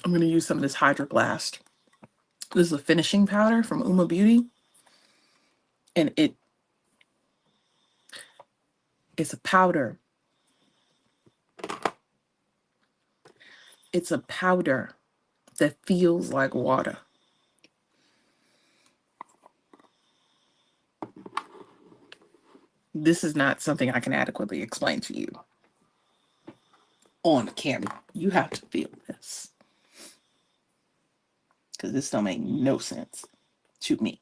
I'm going to use some of this Hydro Blast. This is a finishing powder from Uma Beauty. And it's a powder. It's a powder that feels like water. This is not something I can adequately explain to you on camera. You have to feel this, because this don't make no sense to me.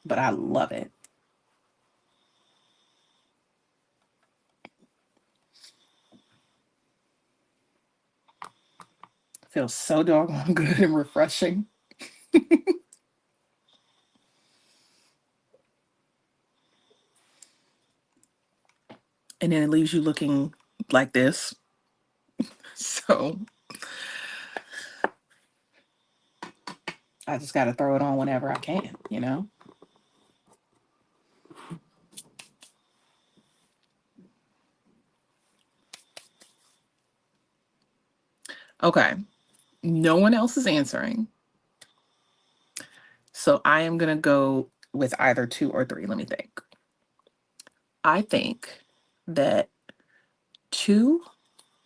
But I love it. Feels so doggone good and refreshing. And then it leaves you looking like this. So I just got to throw it on whenever I can. Okay. No one else is answering. So I am going to go with either 2 or 3. Let me think. I think that 2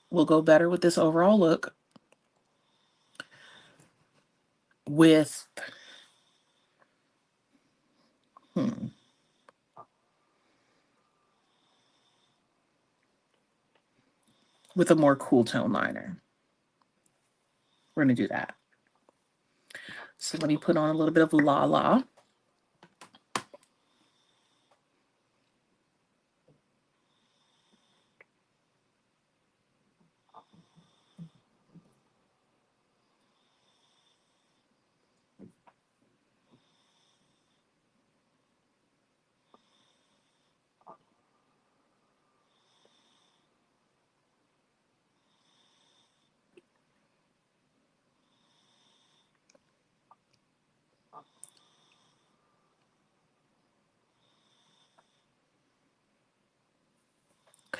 will go better with this overall look. With with a more cool tone liner. We're going to do that. So let me put on a little bit of La La.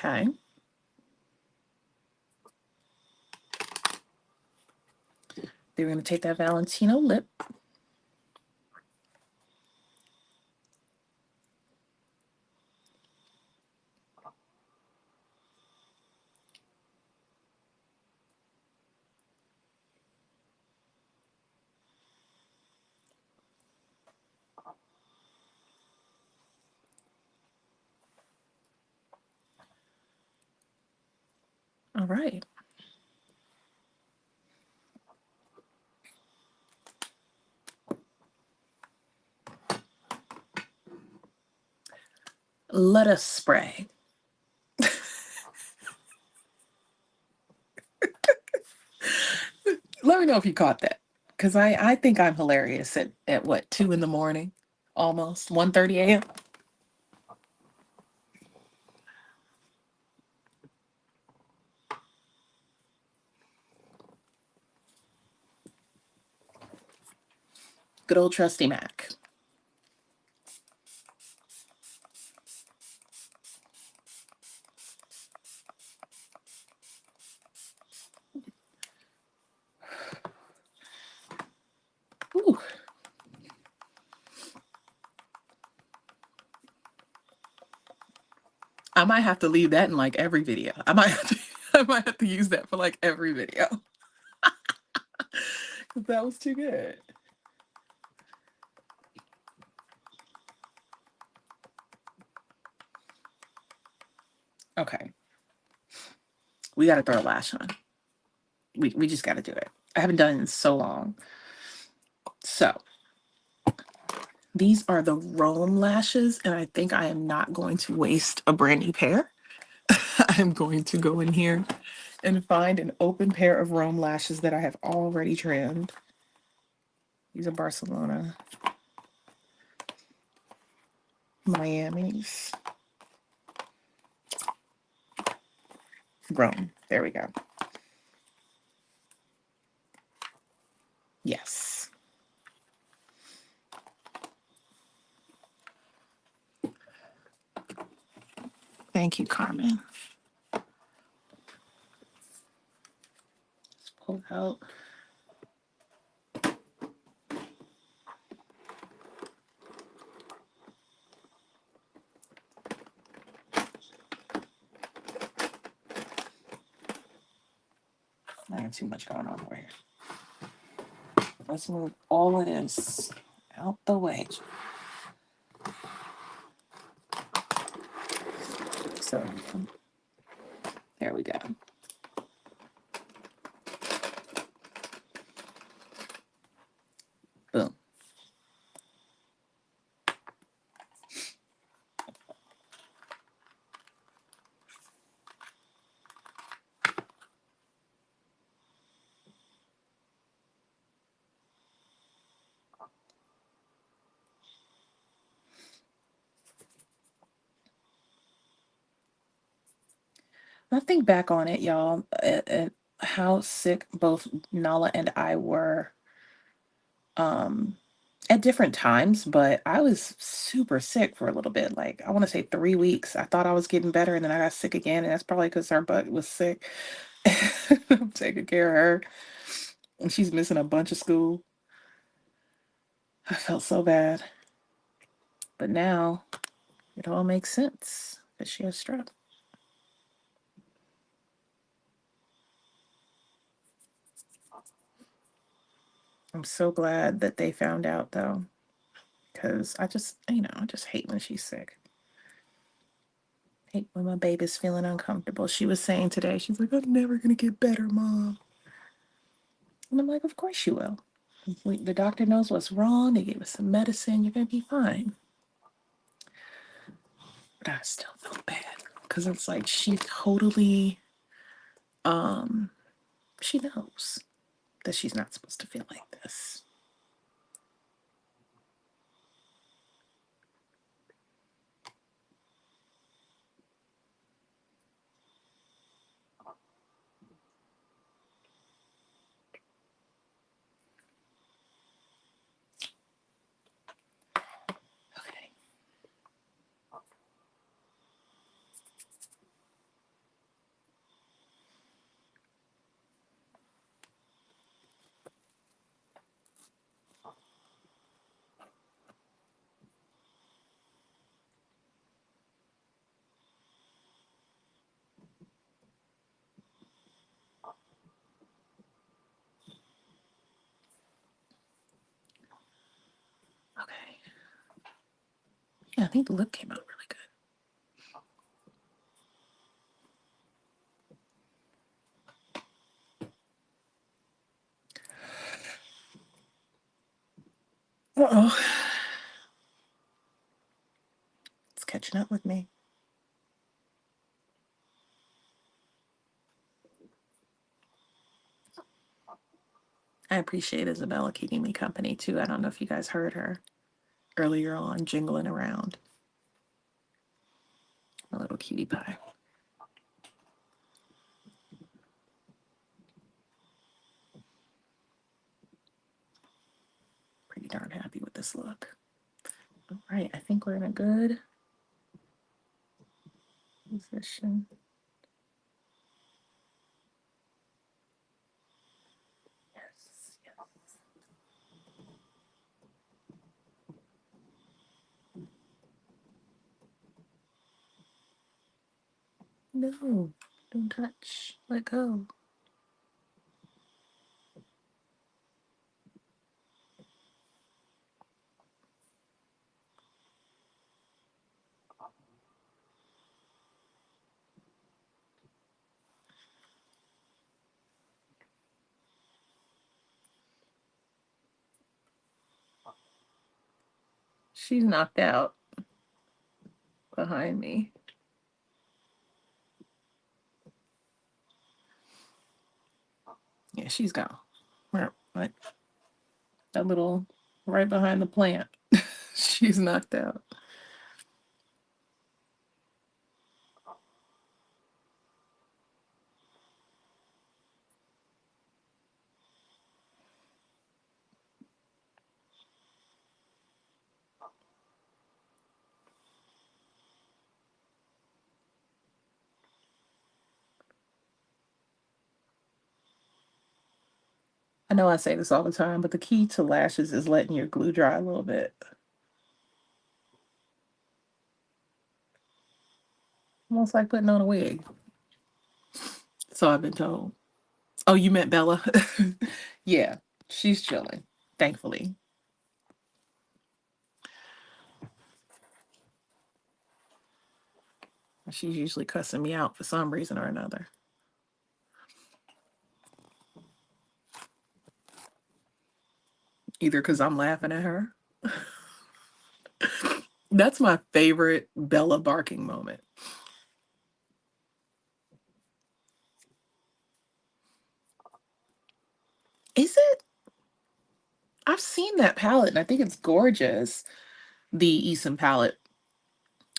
Okay. Then we're going to take that Valentino lip. All right. Let us spray. Let me know if you caught that. Because I think I'm hilarious at what, 2 in the morning? Almost 1:30 a.m. Good old trusty Mac. Ooh. I might have to leave that in like every video. I might have to, I might have to use that for like every video. 'Cause that was too good. Okay. We got to throw a lash on. We just got to do it. I haven't done it in so long. So these are the Rome lashes, and I think I am not going to waste a brand new pair. I'm going to go in here and find an open pair of Rome lashes that I have already trimmed. These are Barcelona. Miami's. Rome. There we go. Yes. Thank you, Carmen. Let's pull out. I have too much going on over here. Let's move all of this out the way. So there we go. Boom. I think back on it, y'all, at how sick both Nala and I were at different times, but I was super sick for a little bit. Like, I want to say 3 weeks. I thought I was getting better, and then I got sick again, and that's probably because her butt was sick. I'm taking care of her, and she's missing a bunch of school. I felt so bad. But now it all makes sense that she has strep. I'm so glad that they found out, though, because I just, I just hate when she's sick. Hate when my baby's feeling uncomfortable. She was saying today, she's like, I'm never going to get better, Mom. And I'm like, of course you will. The doctor knows what's wrong. They gave us some medicine. You're going to be fine. But I still felt bad because it's like she totally, she knows that she's not supposed to feel like this. Okay. Yeah, I think the lip came out really good. Uh-oh. It's catching up with me. I appreciate Isabella keeping me company too. I don't know if you guys heard her earlier on jingling around. A little cutie pie. Pretty darn happy with this look. All right, I think we're in a good position. Yes, yes. No, don't touch. Let go. She's knocked out behind me. Yeah, she's gone. Like that little right behind the plant. She's knocked out. I know I say this all the time, but the key to lashes is letting your glue dry a little bit. Almost like putting on a wig. So I've been told. Oh, you meant Bella? Yeah, she's chilling, thankfully. She's usually cussing me out for some reason or another. Either because I'm laughing at her. That's my favorite Bella barking moment. Is it? I've seen that palette and I think it's gorgeous. The Eason palette.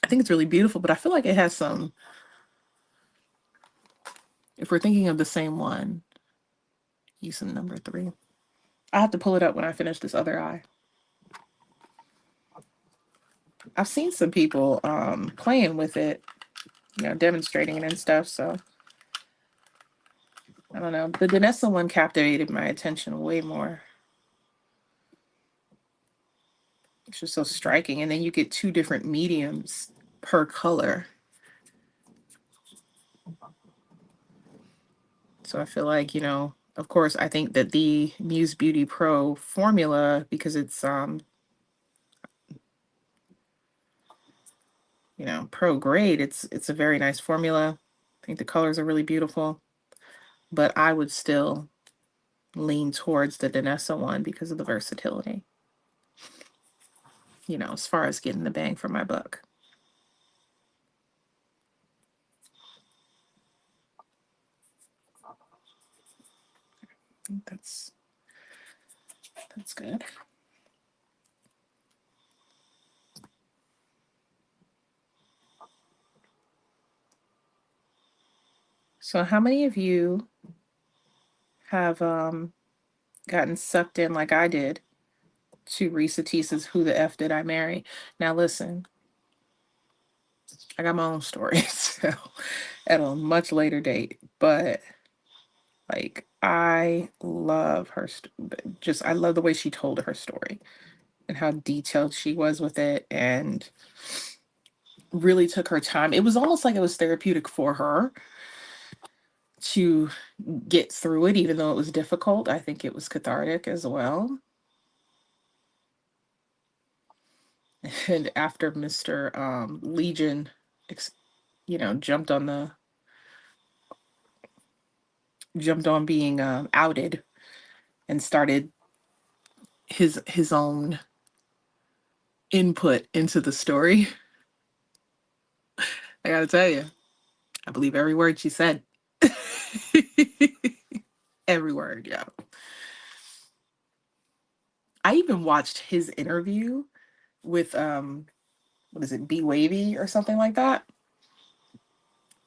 I think it's really beautiful, but I feel like it has some, if we're thinking of the same one, Eason number 3. I have to pull it up when I finish this other eye. I've seen some people playing with it, demonstrating it and stuff, so I don't know. The Danessa one captivated my attention way more. It's just so striking. And then you get 2 different mediums per color. So I feel like, of course, I think that the Muse Beauty Pro formula, because it's, pro grade, it's a very nice formula. I think the colors are really beautiful. But I would still lean towards the Danessa one because of the versatility, as far as getting the bang for my buck. I think that's good. So how many of you have gotten sucked in like I did to ReaTisa's Who the F Did I Marry? Now listen, I got my own story so at a much later date, but like I love her I love the way she told her story and how detailed she was with it and really took her time. It was almost like it was therapeutic for her to get through it, even though it was difficult. I think it was cathartic as well. And after Mr. Legion, ex- jumped on being outed and started his own input into the story. I gotta tell you, I believe every word she said. Every word, yeah. I even watched his interview with what is it, B Wavy or something like that.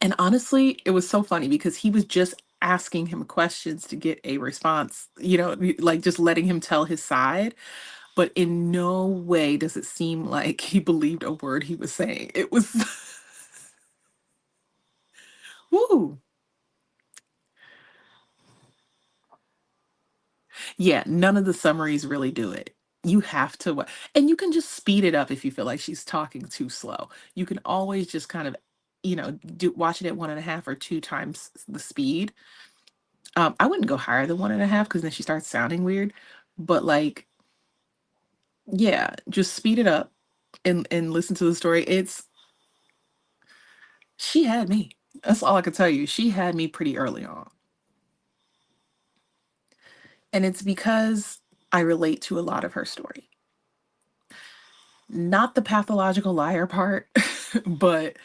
And honestly, it was so funny because he was just asking him questions to get a response, like just letting him tell his side. But in no way does it seem like he believed a word he was saying. It was, woo. Yeah, none of the summaries really do it. You have to, and you can just speed it up if you feel like she's talking too slow. You can always just kind of, watch it at 1.5 or 2 times the speed. I wouldn't go higher than 1.5 because then she starts sounding weird. But like, yeah, just speed it up and listen to the story. She had me. That's all I can tell you. She had me pretty early on. And it's because I relate to a lot of her story. Not the pathological liar part, but,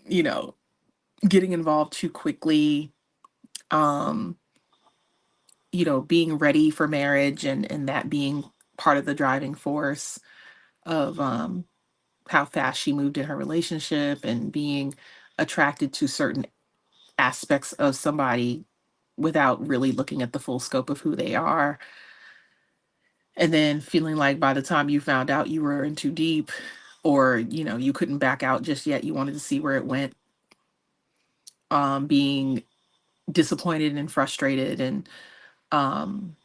you know, getting involved too quickly, um, being ready for marriage and that being part of the driving force of how fast she moved in her relationship and being attracted to certain aspects of somebody without really looking at the full scope of who they are. And then feeling like by the time you found out you were in too deep or, you couldn't back out just yet, you wanted to see where it went. Being disappointed and frustrated and um,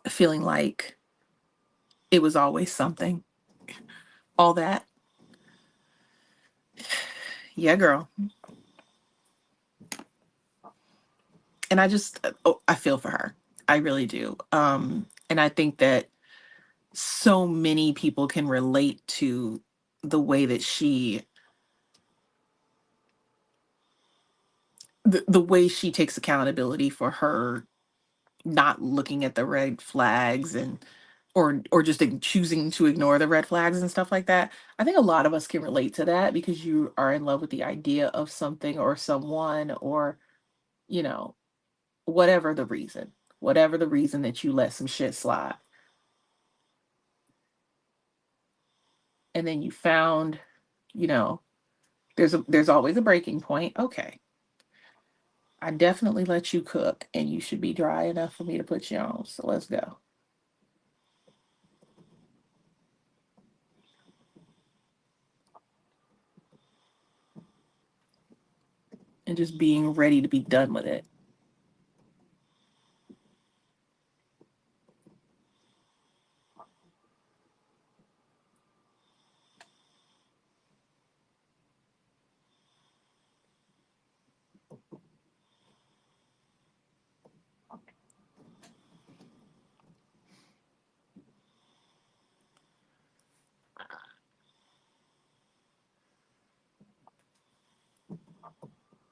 feeling like it was always something. All that. Yeah, girl. And I feel for her. I really do. And I think that so many people can relate to the way that the way she takes accountability for her not looking at the red flags and or just choosing to ignore the red flags and stuff like that. I think a lot of us can relate to that because you are in love with the idea of something or someone or, you know, whatever the reason. Whatever the reason that you let some shit slide. And then you found, you know, there's always a breaking point. Okay. I definitely let you cook and you should be dry enough for me to put you on. So let's go. And just being ready to be done with it.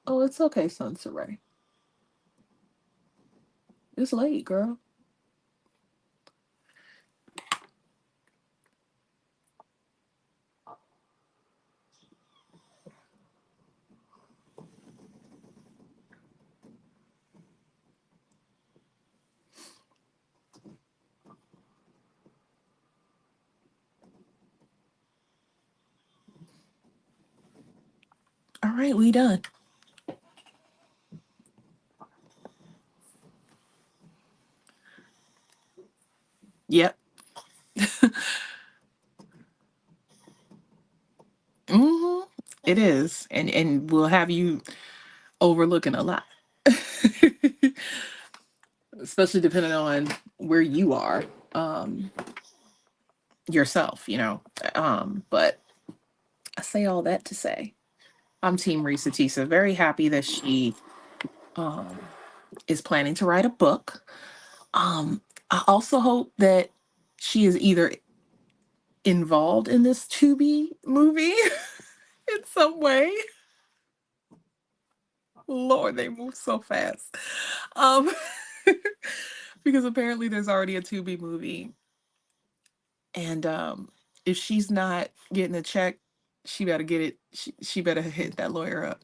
Oh, it's okay, Sunsaray. It's late, girl. All right, we done. Yep. hmm It is. And we'll have you overlooking a lot. Especially depending on where you are um yourself, But I say all that to say I'm Team ReaTisa. Very happy that she um is planning to write a book. I also hope that she is either involved in this Tubi movie in some way. Lord, they move so fast. Um, because apparently there's already a Tubi movie, and if she's not getting a check, she better get it. She better hit that lawyer up.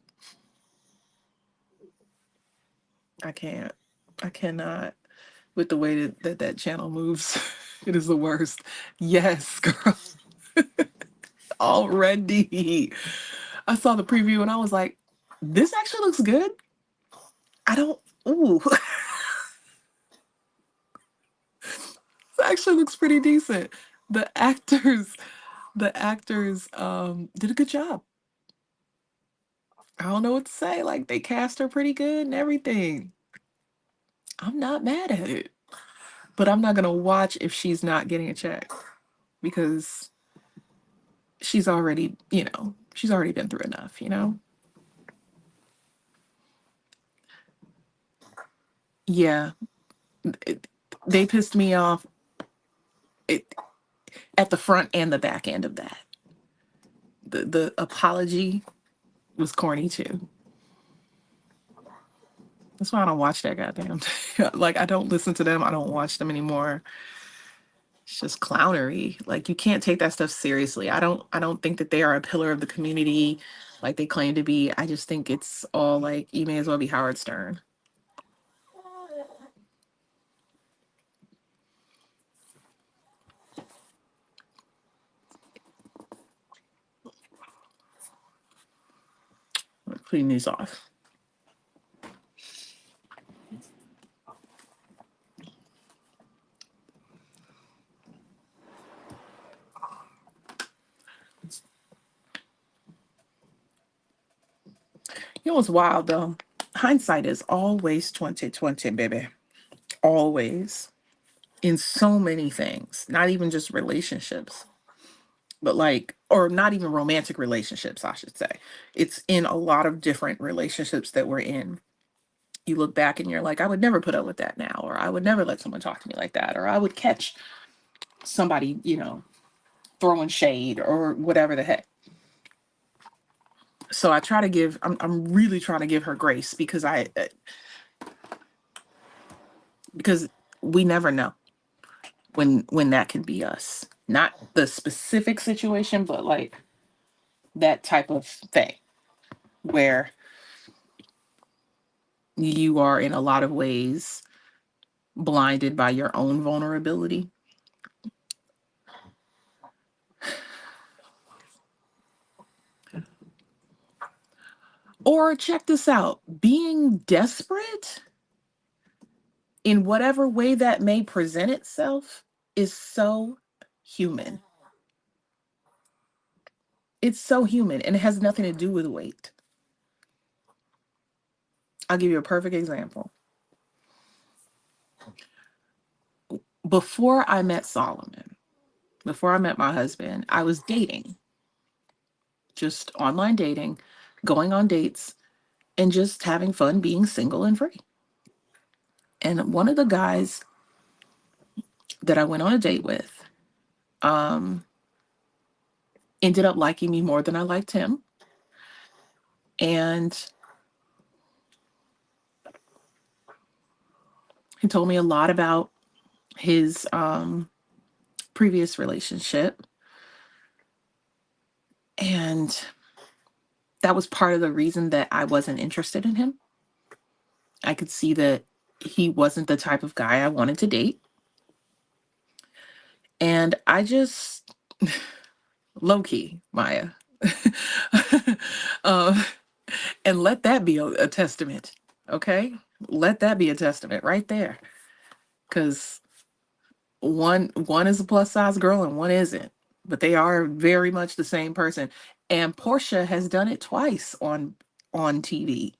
I can't. I cannot with the way that channel moves. It is the worst. Yes, girl. Already. I saw the preview and I was like, this actually looks good. I don't. Ooh, this actually looks pretty decent. The actors, the actors did a good job. I don't know what to say. Like they cast her pretty good and everything. I'm not mad at it. But I'm not gonna watch if she's not getting a check because she's already, she's already been through enough, Yeah, it, they pissed me off it, at the front and the back end of that. The apology was corny too. That's why I don't watch that goddamn. Like I don't listen to them. I don't watch them anymore. It's just clownery. Like you can't take that stuff seriously. I don't think that they are a pillar of the community like they claim to be. I just think it's all like you may as well be Howard Stern. Clean these off. You know what's wild though? Hindsight is always 2020, baby. Always. In so many things. Not even just relationships. But like, or not even romantic relationships, I should say. It's in a lot of different relationships that we're in. You look back and you're like, I would never put up with that now, or I would never let someone talk to me like that, or I would catch somebody, throwing shade or whatever the heck. So I try to I'm really trying to give her grace because we never know when that can be us. Not the specific situation, but like that type of thing where you are in a lot of ways blinded by your own vulnerability. Or check this out, being desperate in whatever way that may present itself is so human. It's so human and it has nothing to do with weight. I'll give you a perfect example. Before I met Solomon, before I met my husband, I was dating, just online dating, going on dates, and just having fun being single and free. And one of the guys that I went on a date with um, ended up liking me more than I liked him. And he told me a lot about his previous relationship. And that was part of the reason that I wasn't interested in him. I could see that he wasn't the type of guy I wanted to date. And I just, low key, Maya, uh, and let that be a testament. Okay. Let that be a testament right there. Because one is a plus size girl and one isn't, but they are very much the same person. And Portia has done it twice on TV.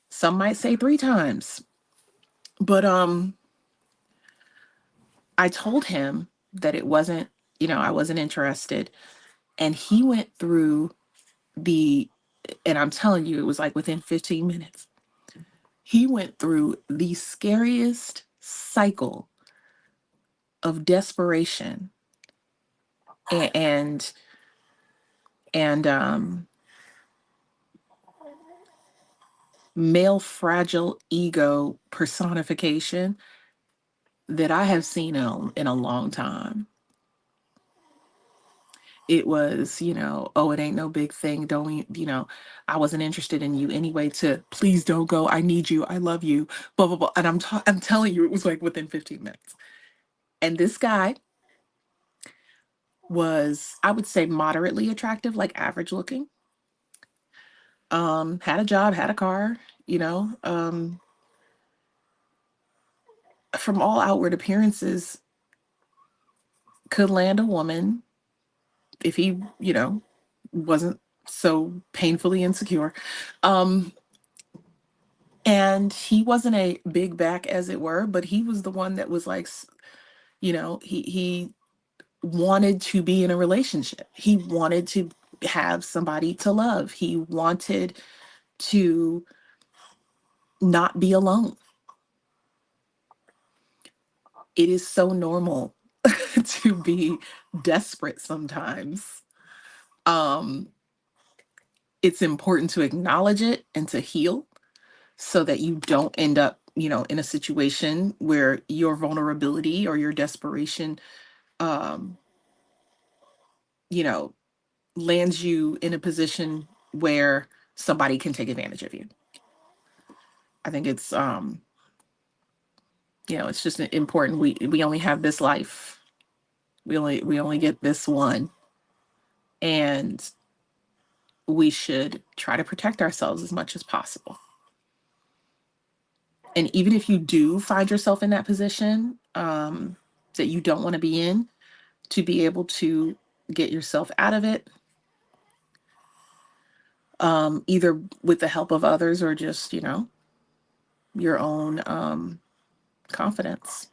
Some might say three times. But I told him that it wasn't, I wasn't interested. And he went through the and I'm telling you, it was like within 15 minutes. He went through the scariest cycle of desperation and and male fragile ego personification that I have seen in a long time. It was, oh, it ain't no big thing. Don't, I wasn't interested in you anyway, to please don't go. I need you. I love you. Blah, blah, blah. And I'm telling you, it was like within 15 minutes. And this guy was, I would say, moderately attractive, like average looking. Had a job, had a car, you know, from all outward appearances, could land a woman if he, wasn't so painfully insecure. Um, and he wasn't a big back, as it were, but he was the one that was like, he wanted to be in a relationship. He wanted to have somebody to love. He wanted to not be alone. It is so normal to be desperate sometimes. Um, it's important to acknowledge it and to heal so that you don't end up, in a situation where your vulnerability or your desperation, um, you know, lands you in a position where somebody can take advantage of you. I think it's just important. We only have this life. We only get this one, and we should try to protect ourselves as much as possible. And even if you do find yourself in that position, that you don't want to be in, to be able to get yourself out of it, either with the help of others or just, your own confidence.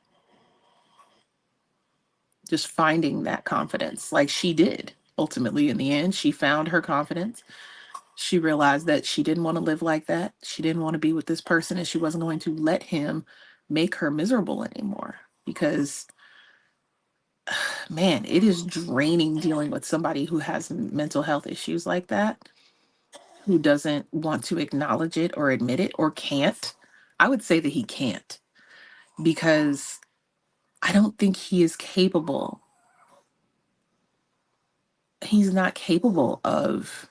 Just finding that confidence, like she did. Ultimately, in the end, she found her confidence. She realized that she didn't want to live like that. She didn't want to be with this person, and she wasn't going to let him make her miserable anymore. Because, man, it is draining dealing with somebody who has mental health issues like that, who doesn't want to acknowledge it or admit it or can't. I would say that he can't, because I don't think he is capable. He's not capable of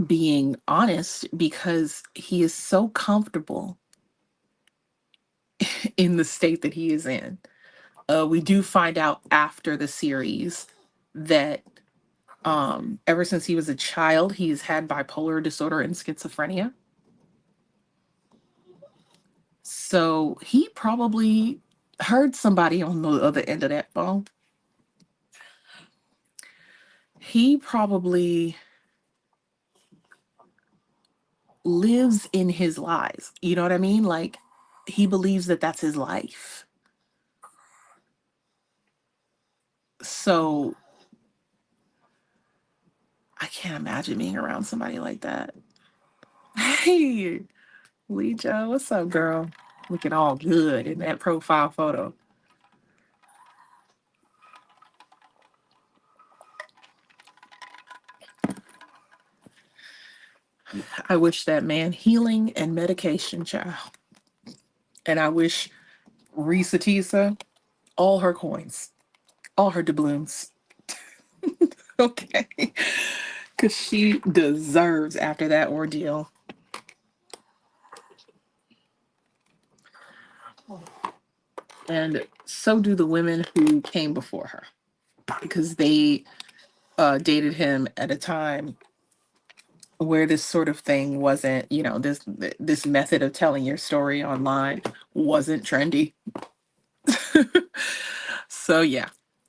being honest because he is so comfortable in the state that he is in. We do find out after the series that ever since he was a child, he's had bipolar disorder and schizophrenia. So he probably heard somebody on the other end of that phone. He probably lives in his lies. You know what I mean? Like, he believes that that's his life. So I can't imagine being around somebody like that. Hey, Leejo, what's up, girl? Looking all good in that profile photo. I wish that man healing and medication, child. And I wish ReaTisa all her coins, all her doubloons. Okay. Because she deserves, after that ordeal. And so do the women who came before her, because they dated him at a time where this sort of thing wasn't, this method of telling your story online wasn't trendy. So yeah.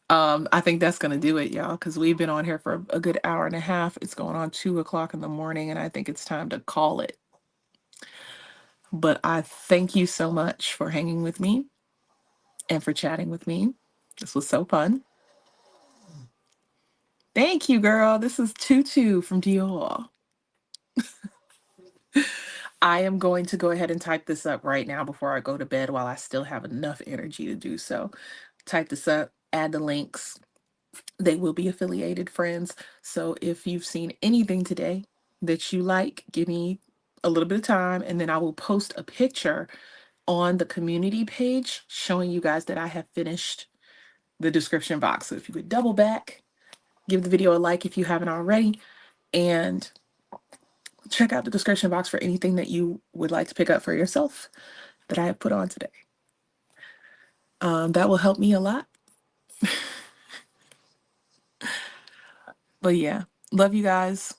I think that's gonna do it, y'all, because we've been on here for a good hour and a half. It's going on 2 o'clock in the morning, and I think it's time to call it. But I thank you so much for hanging with me and for chatting with me. This was so fun. Thank you, girl. This is Tutu from Dior. I am going to go ahead and type this up right now before I go to bed while I still have enough energy to do so. Type this up, add the links. They will be affiliated, friends. So if you've seen anything today that you like, give me a little bit of time and then I will post a picture on the community page showing you guys that I have finished the description box. So if you could double back, give the video a like if you haven't already, and check out the description box for anything that you would like to pick up for yourself that I have put on today. That will help me a lot. But yeah, love you guys.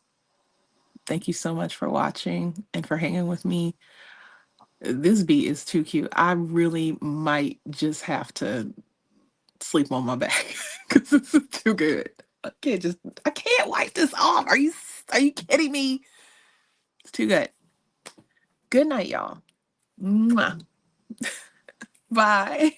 Thank you so much for watching and for hanging with me. This beat is too cute. I really might just have to sleep on my back because this is too good. I can't wipe this off. Are you kidding me? It's too good. Good night, y'all. Mwah. Bye.